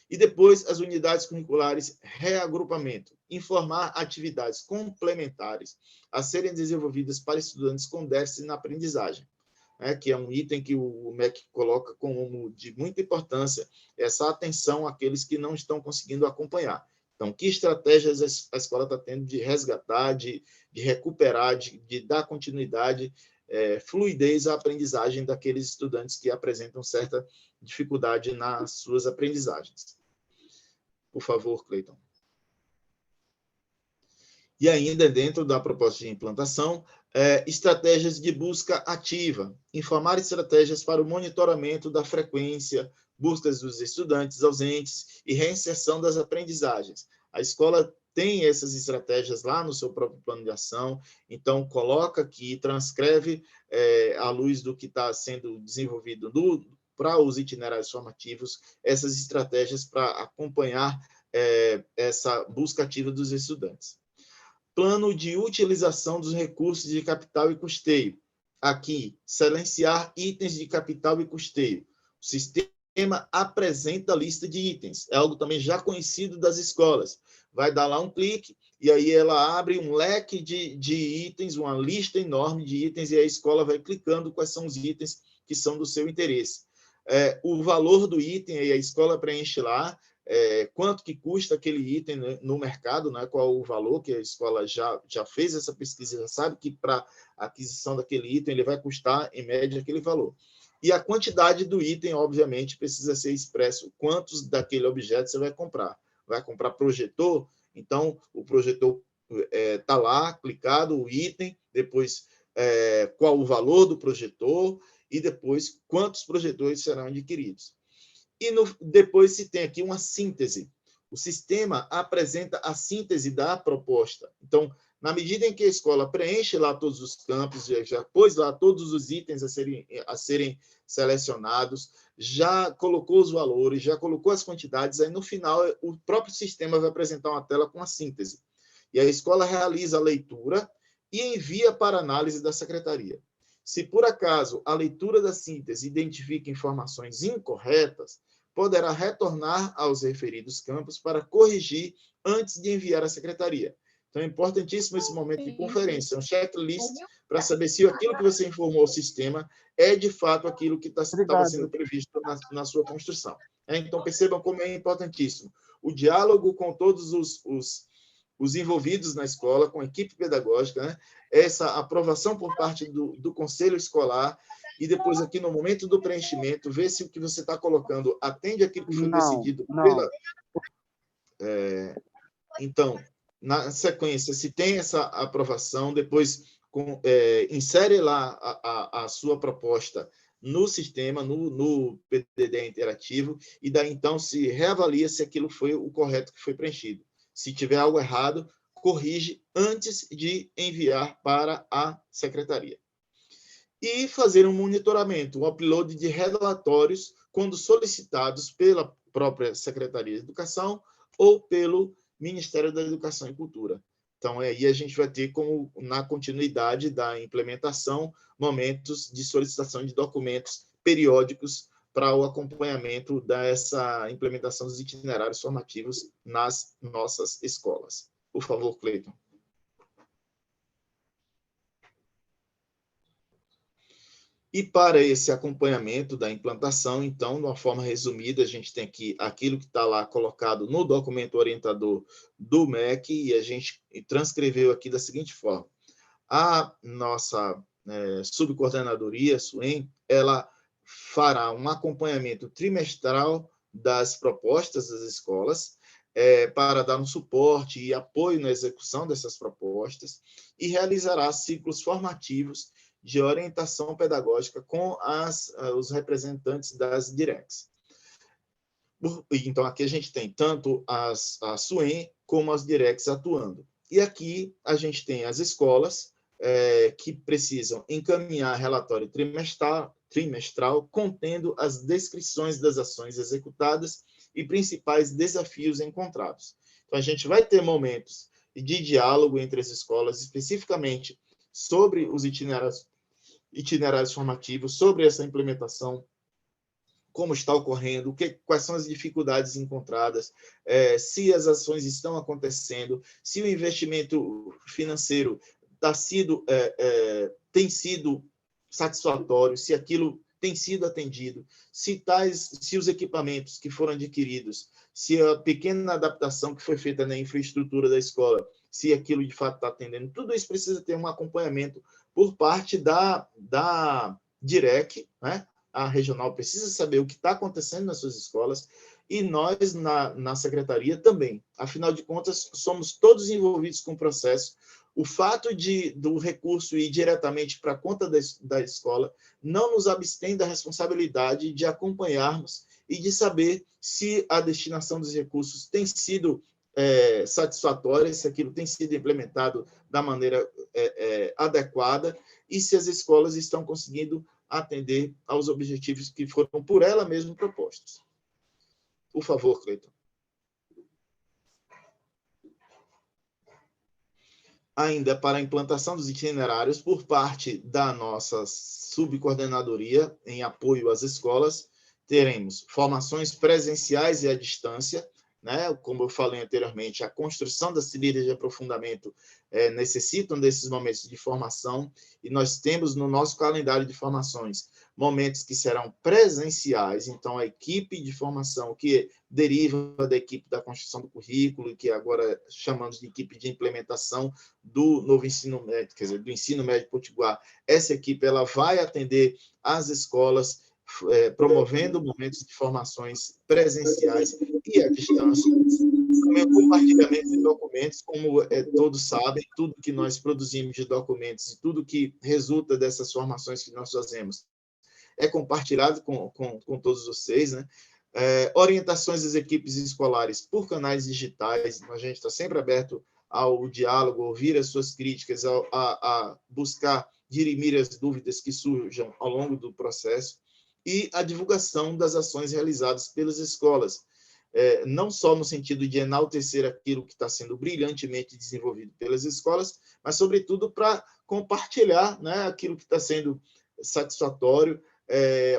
E depois, as unidades curriculares reagrupamento. Informar atividades complementares a serem desenvolvidas para estudantes com déficit na aprendizagem. né, que é um item que o MEC coloca como de muita importância, essa atenção àqueles que não estão conseguindo acompanhar. Então, que estratégias a escola está tendo de resgatar, de recuperar, de dar continuidade, fluidez à aprendizagem daqueles estudantes que apresentam certa dificuldade nas suas aprendizagens. Por favor, Cleiton. E ainda dentro da proposta de implantação, estratégias de busca ativa, informar estratégias para o monitoramento da frequência, buscas dos estudantes ausentes e reinserção das aprendizagens. A escola tem essas estratégias lá no seu próprio plano de ação, então coloca aqui, transcreve à luz do que está sendo desenvolvido para os itinerários formativos, essas estratégias para acompanhar essa busca ativa dos estudantes. Plano de utilização dos recursos de capital e custeio. Aqui, silenciar itens de capital e custeio. O sistema apresenta a lista de itens. É algo também já conhecido das escolas. Vai dar lá um clique e aí ela abre um leque de itens, uma lista enorme de itens, e a escola vai clicando quais são os itens que são do seu interesse. O valor do item, aí a escola preenche lá, quanto que custa aquele item no mercado, né? Qual o valor, que a escola já fez essa pesquisa, já sabe que para a aquisição daquele item ele vai custar, em média, aquele valor. E a quantidade do item, obviamente, precisa ser expresso quantos daquele objeto você vai comprar. Vai comprar projetor? Então, o projetor está lá, clicado, o item, depois qual o valor do projetor e depois quantos projetores serão adquiridos. E depois se tem aqui uma síntese. O sistema apresenta a síntese da proposta. Então, na medida em que a escola preenche lá todos os campos, já pôs lá todos os itens a serem selecionados, já colocou os valores, já colocou as quantidades, aí no final o próprio sistema vai apresentar uma tela com a síntese. E a escola realiza a leitura e envia para análise da secretaria. Se por acaso a leitura da síntese identifica informações incorretas, poderá retornar aos referidos campos para corrigir antes de enviar à secretaria. Então, é importantíssimo esse momento de conferência, um checklist para saber se aquilo que você informou ao sistema é, de fato, aquilo que estava sendo previsto na sua construção. Então, percebam como é importantíssimo o diálogo com todos os envolvidos na escola, com a equipe pedagógica, né? Essa aprovação por parte do conselho escolar, e depois, aqui no momento do preenchimento, ver se o que você está colocando atende àquilo que foi decidido pela... Então, na sequência, se tem essa aprovação, depois insere lá a sua proposta no sistema, no PDD interativo, e daí, então, se reavalia se aquilo foi o correto que foi preenchido. Se tiver algo errado, corrige antes de enviar para a secretaria. E fazer um monitoramento, um upload de relatórios quando solicitados pela própria Secretaria de Educação ou pelo Ministério da Educação e Cultura. Então, aí a gente vai ter, como na continuidade da implementação, momentos de solicitação de documentos periódicos para o acompanhamento dessa implementação dos itinerários formativos nas nossas escolas. Por favor, Cleiton. E para esse acompanhamento da implantação, então, de uma forma resumida, a gente tem aqui aquilo que está lá colocado no documento orientador do MEC, e a gente transcreveu aqui da seguinte forma. A nossa subcoordenadoria, SUEM, ela fará um acompanhamento trimestral das propostas das escolas, para dar um suporte e apoio na execução dessas propostas, e realizará ciclos formativos de orientação pedagógica com os representantes das DIRECs. Então, aqui a gente tem tanto a SUEM como as DIRECs atuando. E aqui a gente tem as escolas que precisam encaminhar relatório trimestral contendo as descrições das ações executadas e principais desafios encontrados. Então, a gente vai ter momentos de diálogo entre as escolas, especificamente sobre os itinerários formativos, sobre essa implementação, como está ocorrendo, quais são as dificuldades encontradas, se as ações estão acontecendo, se o investimento financeiro tem sido satisfatório, se aquilo tem sido atendido, se os equipamentos que foram adquiridos, se a pequena adaptação que foi feita na infraestrutura da escola, se aquilo de fato está atendendo, tudo isso precisa ter um acompanhamento por parte da DIREC, né? A regional precisa saber o que está acontecendo nas suas escolas, e nós, na secretaria, também. Afinal de contas, somos todos envolvidos com o processo. O fato do recurso ir diretamente para a conta da escola não nos abstém da responsabilidade de acompanharmos e de saber se a destinação dos recursos tem sido satisfatória, se aquilo tem sido implementado da maneira adequada e se as escolas estão conseguindo atender aos objetivos que foram por ela mesma propostos. Por favor, Cleiton. Ainda para a implantação dos itinerários por parte da nossa subcoordenadoria em apoio às escolas, teremos formações presenciais e à distância, né? Como eu falei anteriormente, a construção das trilhas de aprofundamento necessitam desses momentos de formação, e nós temos no nosso calendário de formações momentos que serão presenciais, então a equipe de formação que deriva da equipe da construção do currículo, que agora chamamos de equipe de implementação do novo ensino médio, quer dizer, do ensino médio potiguar, essa equipe ela vai atender as escolas, promovendo momentos de formações presenciais e à distância. Também o compartilhamento de documentos, como todos sabem, tudo que nós produzimos de documentos e tudo que resulta dessas formações que nós fazemos é compartilhado com todos vocês, né? Orientações das equipes escolares por canais digitais, a gente está sempre aberto ao diálogo, ouvir as suas críticas, a buscar dirimir as dúvidas que surjam ao longo do processo, e a divulgação das ações realizadas pelas escolas, não só no sentido de enaltecer aquilo que está sendo brilhantemente desenvolvido pelas escolas, mas, sobretudo, para compartilhar, né, aquilo que está sendo satisfatório,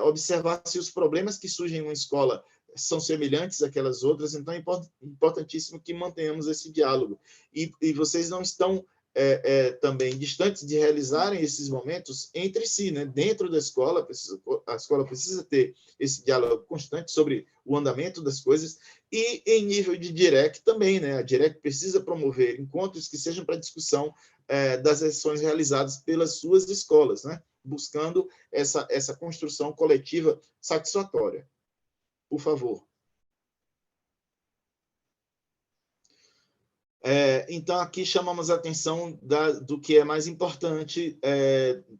observar se os problemas que surgem em uma escola são semelhantes àquelas outras. Então, é importantíssimo que mantenhamos esse diálogo. E vocês não estão também distantes de realizarem esses momentos entre si, né? Dentro da escola, a escola precisa ter esse diálogo constante sobre o andamento das coisas, e em nível de DIREC também, né? A DIREC precisa promover encontros que sejam para discussão das ações realizadas pelas suas escolas, né? Buscando essa construção coletiva satisfatória. Por favor. Então, aqui chamamos a atenção do que é mais importante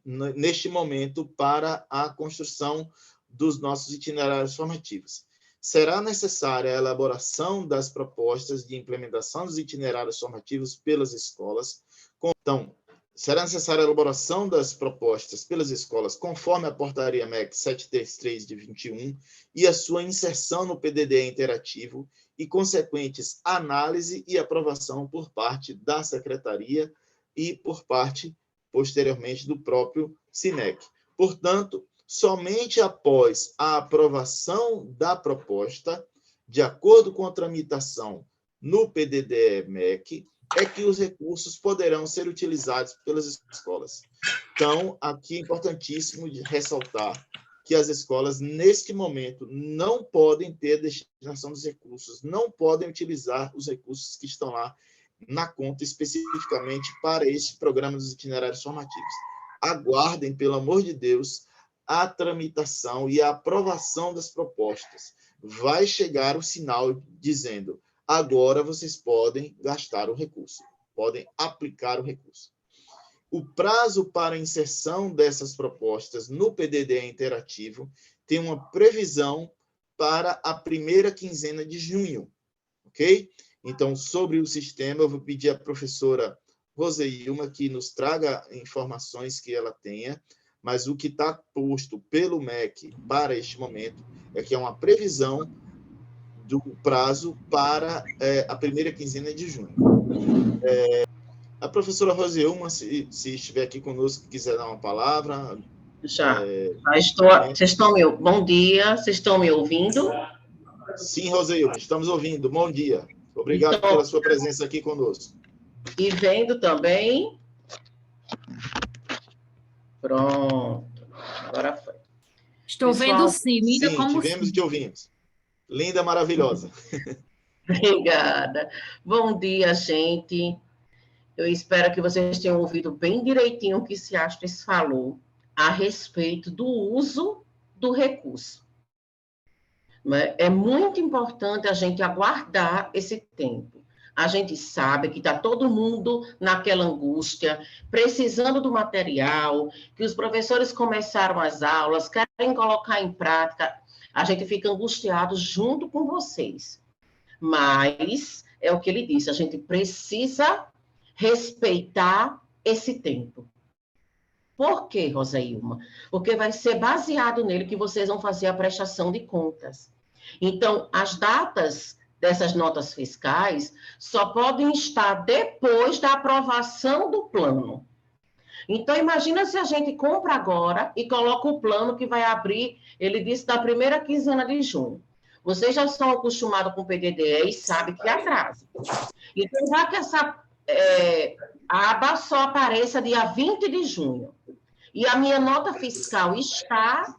neste momento para a construção dos nossos itinerários formativos. Será necessária a elaboração das propostas de implementação dos itinerários formativos pelas escolas. Então, será necessária a elaboração das propostas pelas escolas conforme a Portaria MEC 733 de 21 e a sua inserção no PDD interativo e consequentes análise e aprovação por parte da Secretaria e por parte, posteriormente, do próprio SINEC. Portanto, somente após a aprovação da proposta, de acordo com a tramitação no PDD-MEC, é que os recursos poderão ser utilizados pelas escolas. Então, aqui é importantíssimo de ressaltar que as escolas, neste momento, não podem ter a destinação dos recursos, não podem utilizar os recursos que estão lá na conta especificamente para este programa dos itinerários formativos. Aguardem, pelo amor de Deus, a tramitação e a aprovação das propostas. Vai chegar o sinal dizendo: agora vocês podem gastar o recurso, podem aplicar o recurso. O prazo para a inserção dessas propostas no PDD interativo tem uma previsão para a primeira quinzena de junho, ok? Então, sobre o sistema, eu vou pedir à professora Roseilma que nos traga informações que ela tenha, mas o que está posto pelo MEC para este momento é que é uma previsão do prazo para a primeira quinzena de junho. A professora Roseilma, se estiver aqui conosco, quiser dar uma palavra. Vocês estão bom dia, vocês estão me ouvindo? Sim, Roseilma, estamos ouvindo. Bom dia. Obrigado pela sua presença aqui conosco. E vendo também? Pronto. Agora foi. Estou vendo sim, linda Sim, como te vemos e sim. te ouvimos. Linda, maravilhosa. Obrigada. Bom dia, gente. Eu espero que vocês tenham ouvido bem direitinho o que Ciastres falou a respeito do uso do recurso. É muito importante a gente aguardar esse tempo. A gente sabe que está todo mundo naquela angústia, precisando do material, que os professores começaram as aulas, querem colocar em prática. A gente fica angustiado junto com vocês. Mas, é o que ele disse, a gente precisa respeitar esse tempo. Por quê, Rosailma? Porque vai ser baseado nele que vocês vão fazer a prestação de contas. Então, as datas dessas notas fiscais só podem estar depois da aprovação do plano. Então, imagina se a gente compra agora e coloca o plano que vai abrir, ele disse, da primeira quinzena de junho. Vocês já são acostumados com o PDDE e sabem que atrasa. Então, já que essa aba só apareça dia 20 de junho, e a minha nota fiscal está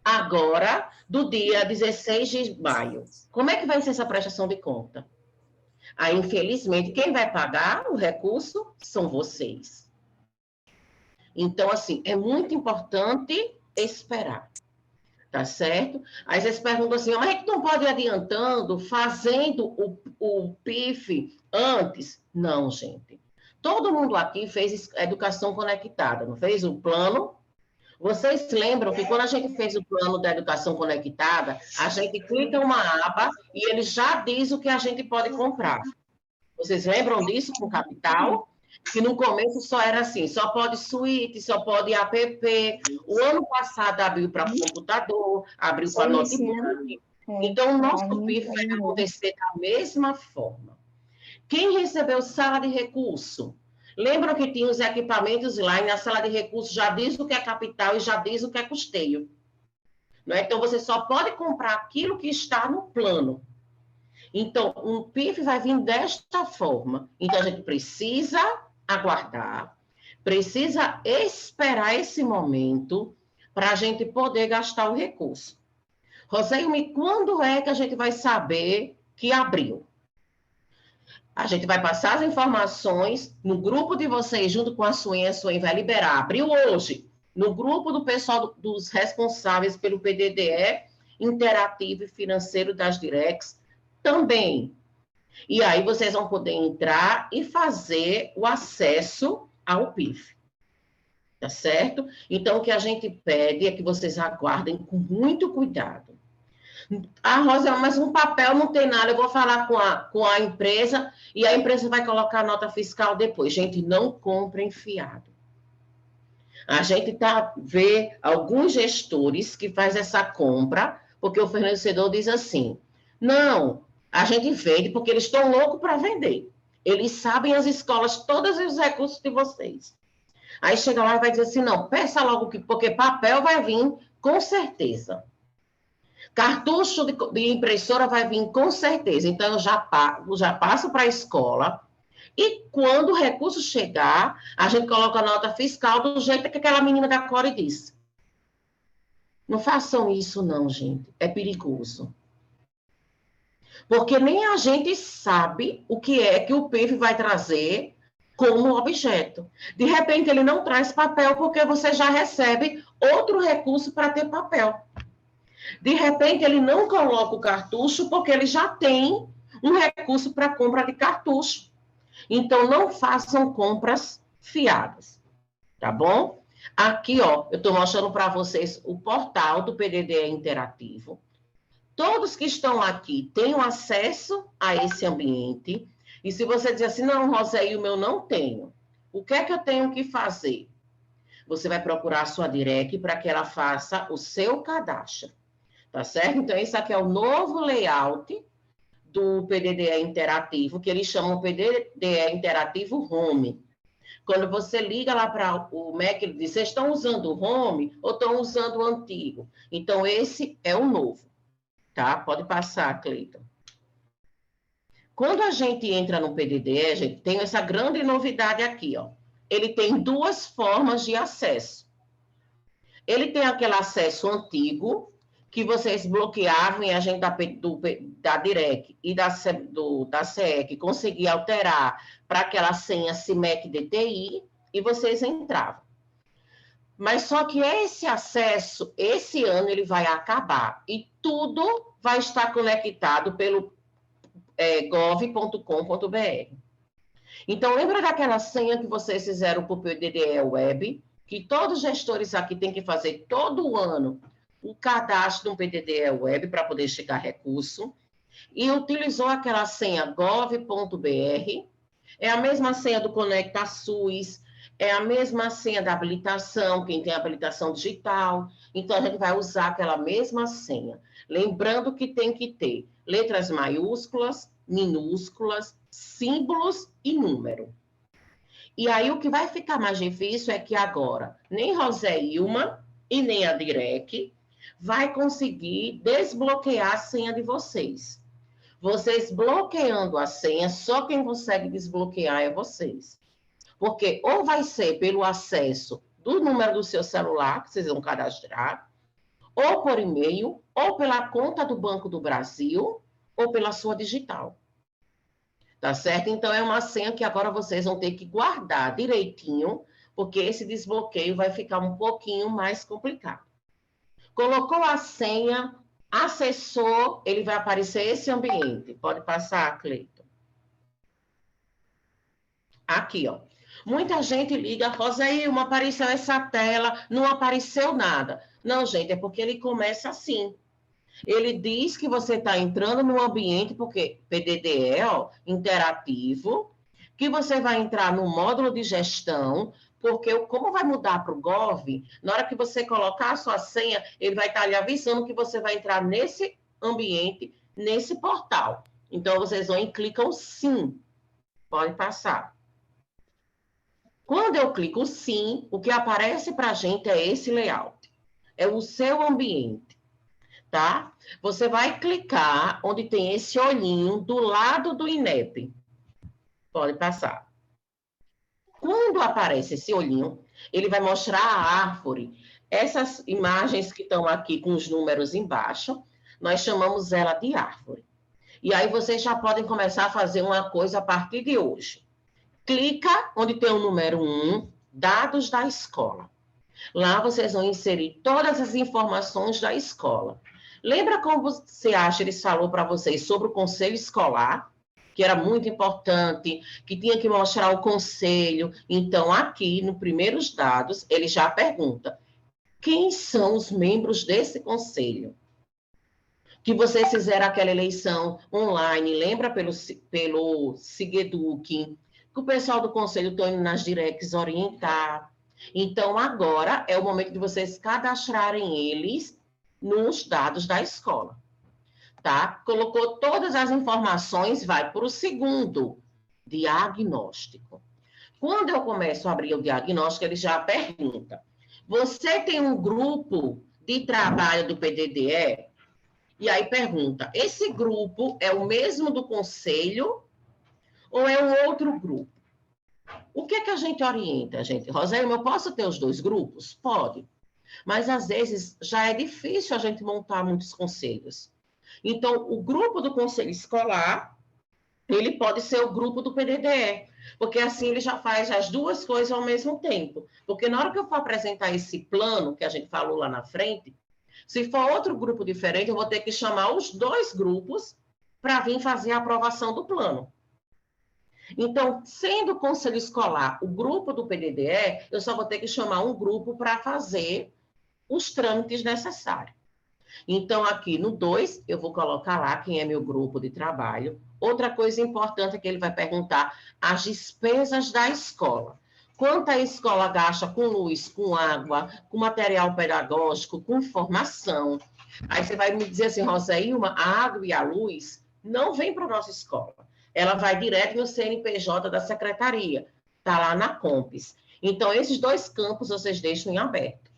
agora do dia 16 de maio. Como é que vai ser essa prestação de conta? Aí, infelizmente, quem vai pagar o recurso são vocês. Então, assim, é muito importante esperar, tá certo? Aí vocês perguntam assim, mas a gente não pode ir adiantando, fazendo o PIF antes? Não, gente. Todo mundo aqui fez educação conectada, não fez o plano? Vocês lembram que quando a gente fez o plano da educação conectada, a gente clica uma aba e ele já diz o que a gente pode comprar. Vocês lembram disso com capital? Que no começo só era assim, só pode suíte, só pode app. O ano passado abriu para computador, abriu para notebook. Então, o nosso PIF vai acontecer da mesma forma. Quem recebeu sala de recurso? Lembram que tinha os equipamentos lá e na sala de recursos já diz o que é capital e já diz o que é custeio. Não é? Então, você só pode comprar aquilo que está no plano. Então, um PIF vai vir desta forma. Então, a gente precisa aguardar, precisa esperar esse momento para a gente poder gastar o recurso. Roselme, quando é que a gente vai saber que abriu? A gente vai passar as informações no grupo de vocês, junto com a Suene vai liberar. Abriu hoje, no grupo do pessoal dos responsáveis pelo PDDE interativo e financeiro das Directs, também. E aí vocês vão poder entrar e fazer o acesso ao PIF. Tá certo? Então, o que a gente pede é que vocês aguardem com muito cuidado. Ah, Rosa, mas um papel não tem nada, eu vou falar com a empresa e a empresa vai colocar a nota fiscal depois. Gente, não compra fiado. A gente vê alguns gestores que faz essa compra, porque o fornecedor diz assim, não, a gente vende porque eles estão loucos para vender. Eles sabem as escolas, todos os recursos de vocês. Aí chega lá e vai dizer assim, não, peça logo, porque papel vai vir com certeza. Cartucho de impressora vai vir com certeza. Então, eu já passo para a escola. E quando o recurso chegar, a gente coloca a nota fiscal do jeito que aquela menina da Core disse. Não façam isso, não, gente. É perigoso. Porque nem a gente sabe o que é que o PIF vai trazer como objeto. De repente, ele não traz papel porque você já recebe outro recurso para ter papel. De repente, ele não coloca o cartucho porque ele já tem um recurso para compra de cartucho. Então, não façam compras fiadas, tá bom? Aqui, ó, eu estou mostrando para vocês o portal do PDDE Interativo. Todos que estão aqui têm acesso a esse ambiente. E se você dizer assim, não, Roséia, o meu não tenho. O que é que eu tenho que fazer? Você vai procurar a sua direct para que ela faça o seu cadastro. Tá certo? Então, esse aqui é o novo layout do PDDE Interativo, que eles chamam PDDE Interativo Home. Quando você liga lá para o Mac, ele diz, vocês estão usando o Home ou estão usando o antigo? Então, esse é o novo. Tá? Pode passar, Cleiton. Quando a gente entra no PDDE, gente, tem essa grande novidade aqui, ó. Ele tem duas formas de acesso. Ele tem aquele acesso antigo, que vocês bloqueavam e a gente da Direc e da CEEC conseguia alterar para aquela senha CIMEC DTI e vocês entravam. Mas só que esse acesso, esse ano, ele vai acabar e tudo vai estar conectado pelo gov.com.br. Então, lembra daquela senha que vocês fizeram para o PDDE Web, que todos os gestores aqui têm que fazer todo ano o cadastro no PDDE Web para poder chegar recurso, e utilizou aquela senha gov.br, é a mesma senha do Conecta SUS, é a mesma senha da habilitação, quem tem habilitação digital, então a gente vai usar aquela mesma senha. Lembrando que tem que ter letras maiúsculas, minúsculas, símbolos e número. E aí o que vai ficar mais difícil é que agora nem Roséilma e nem a Direc vai conseguir desbloquear a senha de vocês. Vocês bloqueando a senha, só quem consegue desbloquear é vocês. Porque ou vai ser pelo acesso do número do seu celular, que vocês vão cadastrar, ou por e-mail, ou pela conta do Banco do Brasil, ou pela sua digital. Tá certo? Então, é uma senha que agora vocês vão ter que guardar direitinho, porque esse desbloqueio vai ficar um pouquinho mais complicado. Colocou a senha, acessou, ele vai aparecer esse ambiente. Pode passar, Cleiton. Aqui, ó. Muita gente liga, Roséilma, apareceu essa tela, não apareceu nada. Não, gente, é porque ele começa assim. Ele diz que você está entrando no ambiente, porque PDDE, ó, interativo, que você vai entrar no módulo de gestão, porque como vai mudar para o Gov, na hora que você colocar a sua senha, ele vai estar lhe avisando que você vai entrar nesse ambiente, nesse portal. Então, vocês vão e clicam sim. Pode passar. Quando eu clico sim, o que aparece para a gente é esse layout. É o seu ambiente, tá? Você vai clicar onde tem esse olhinho do lado do INEP. Pode passar. Quando aparece esse olhinho, ele vai mostrar a árvore. Essas imagens que estão aqui com os números embaixo, nós chamamos ela de árvore. E aí vocês já podem começar a fazer uma coisa a partir de hoje. Clica onde tem o número 1, dados da escola. Lá vocês vão inserir todas as informações da escola. Lembra como você acha, ele falou para vocês sobre o conselho escolar, que era muito importante, que tinha que mostrar o conselho. Então, aqui, no primeiros dados, ele já pergunta, quem são os membros desse conselho? Que vocês fizeram aquela eleição online, lembra pelo Sigeduc, que o pessoal do conselho está indo nas directs orientar. Então, agora é o momento de vocês cadastrarem eles nos dados da escola. Tá? Colocou todas as informações, vai para o segundo, diagnóstico. Quando eu começo a abrir o diagnóstico, ele já pergunta, você tem um grupo de trabalho do PDDE? E aí pergunta, esse grupo é o mesmo do conselho ou é um outro grupo? O que é que a gente orienta, gente? Roséilma, eu posso ter os dois grupos? Pode. Mas, às vezes, já é difícil a gente montar muitos conselhos. Então, o grupo do conselho escolar, ele pode ser o grupo do PDDE, porque assim ele já faz as duas coisas ao mesmo tempo. Porque na hora que eu for apresentar esse plano, que a gente falou lá na frente, se for outro grupo diferente, eu vou ter que chamar os dois grupos para vir fazer a aprovação do plano. Então, sendo o conselho escolar o grupo do PDDE, eu só vou ter que chamar um grupo para fazer os trâmites necessários. Então, aqui no 2, eu vou colocar lá quem é meu grupo de trabalho. Outra coisa importante é que ele vai perguntar as despesas da escola. Quanto a escola gasta com luz, com água, com material pedagógico, com formação. Aí você vai me dizer assim, Roséilma, a água e a luz não vem para a nossa escola. Ela vai direto no CNPJ da secretaria. Está lá na Compes. Então, esses dois campos vocês deixam em aberto.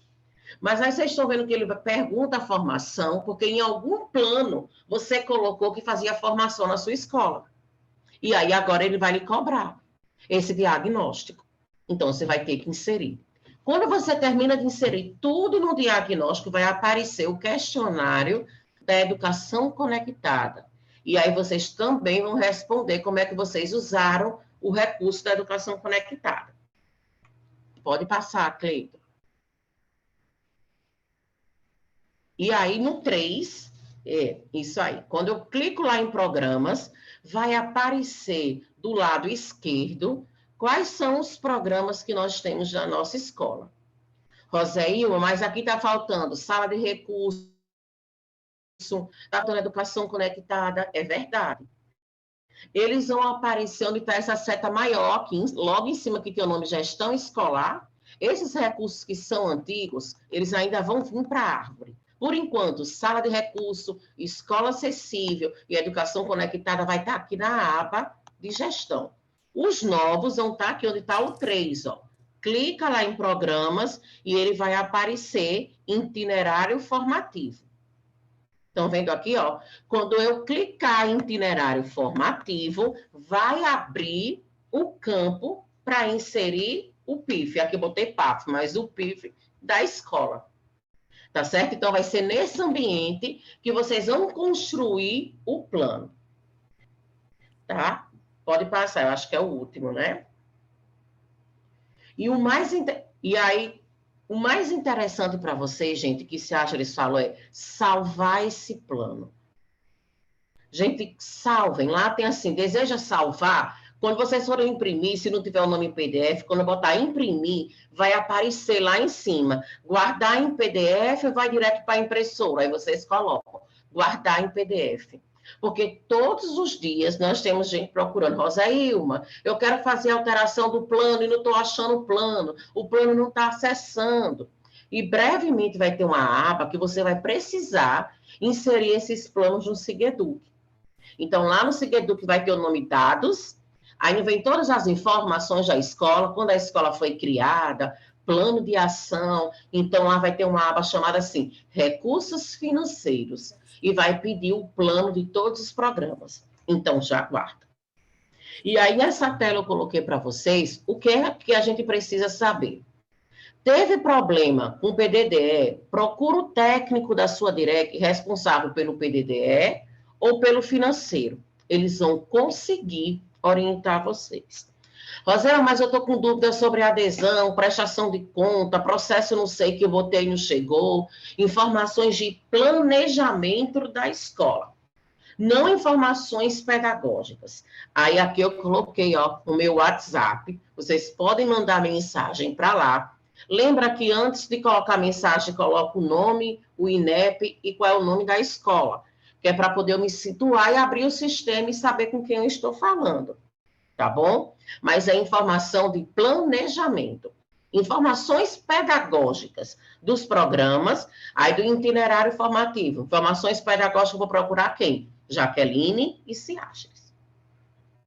Mas aí vocês estão vendo que ele pergunta a formação, porque em algum plano você colocou que fazia formação na sua escola. E aí agora ele vai lhe cobrar esse diagnóstico. Então, você vai ter que inserir. Quando você termina de inserir tudo no diagnóstico, vai aparecer o questionário da educação conectada. E aí vocês também vão responder como é que vocês usaram o recurso da educação conectada. Pode passar, Cleiton. E aí, no 3, isso aí. Quando eu clico lá em programas, vai aparecer do lado esquerdo quais são os programas que nós temos na nossa escola. Roséilma, mas aqui está faltando sala de recursos, está faltando educação conectada. É verdade. Eles vão aparecer onde está essa seta maior, aqui, logo em cima que tem o nome gestão escolar. Esses recursos que são antigos, eles ainda vão vir para a árvore. Por enquanto, sala de recurso, escola acessível e educação conectada vai estar aqui na aba de gestão. Os novos vão estar aqui onde está o 3, ó. Clica lá em programas e ele vai aparecer itinerário formativo. Estão vendo aqui, ó? Quando eu clicar em itinerário formativo, vai abrir o campo para inserir o PIF. Aqui eu botei PAF, mas o PIF da escola. Tá certo? Então, vai ser nesse ambiente que vocês vão construir o plano. Tá? Pode passar, eu acho que é o último, né? E o mais interessante para vocês, gente, que se acha, eles falam, é salvar esse plano. Gente, salvem. Lá tem assim, deseja salvar? Quando vocês forem imprimir, se não tiver o nome em PDF, quando eu botar imprimir, vai aparecer lá em cima. Guardar em PDF, vai direto para a impressora. Aí vocês colocam, guardar em PDF. Porque todos os dias nós temos gente procurando. Roséilma, eu quero fazer alteração do plano e não estou achando o plano não está acessando. E brevemente vai ter uma aba que você vai precisar inserir esses planos no Sigeduc. Então, lá no Sigeduc vai ter o nome dados, aí vem todas as informações da escola, quando a escola foi criada, plano de ação, então lá vai ter uma aba chamada assim, recursos financeiros, e vai pedir o plano de todos os programas. Então, já guarda. E aí, nessa tela eu coloquei para vocês o que é que a gente precisa saber. Teve problema com o PDDE, procura o técnico da sua direc responsável pelo PDDE ou pelo financeiro. Eles vão conseguir orientar vocês. Rosela, mas eu estou com dúvidas sobre adesão, prestação de conta, processo não sei que eu botei e não chegou, informações de planejamento da escola, não informações pedagógicas. Aí aqui eu coloquei, ó, o meu WhatsApp, vocês podem mandar mensagem para lá. Lembra que antes de colocar a mensagem, coloca o nome, o INEP e qual é o nome da escola, que é para poder eu me situar e abrir o sistema e saber com quem eu estou falando. Tá bom? Mas é informação de planejamento. Informações pedagógicas dos programas, aí do itinerário formativo. Informações pedagógicas, eu vou procurar quem? Jaqueline e Ciaches.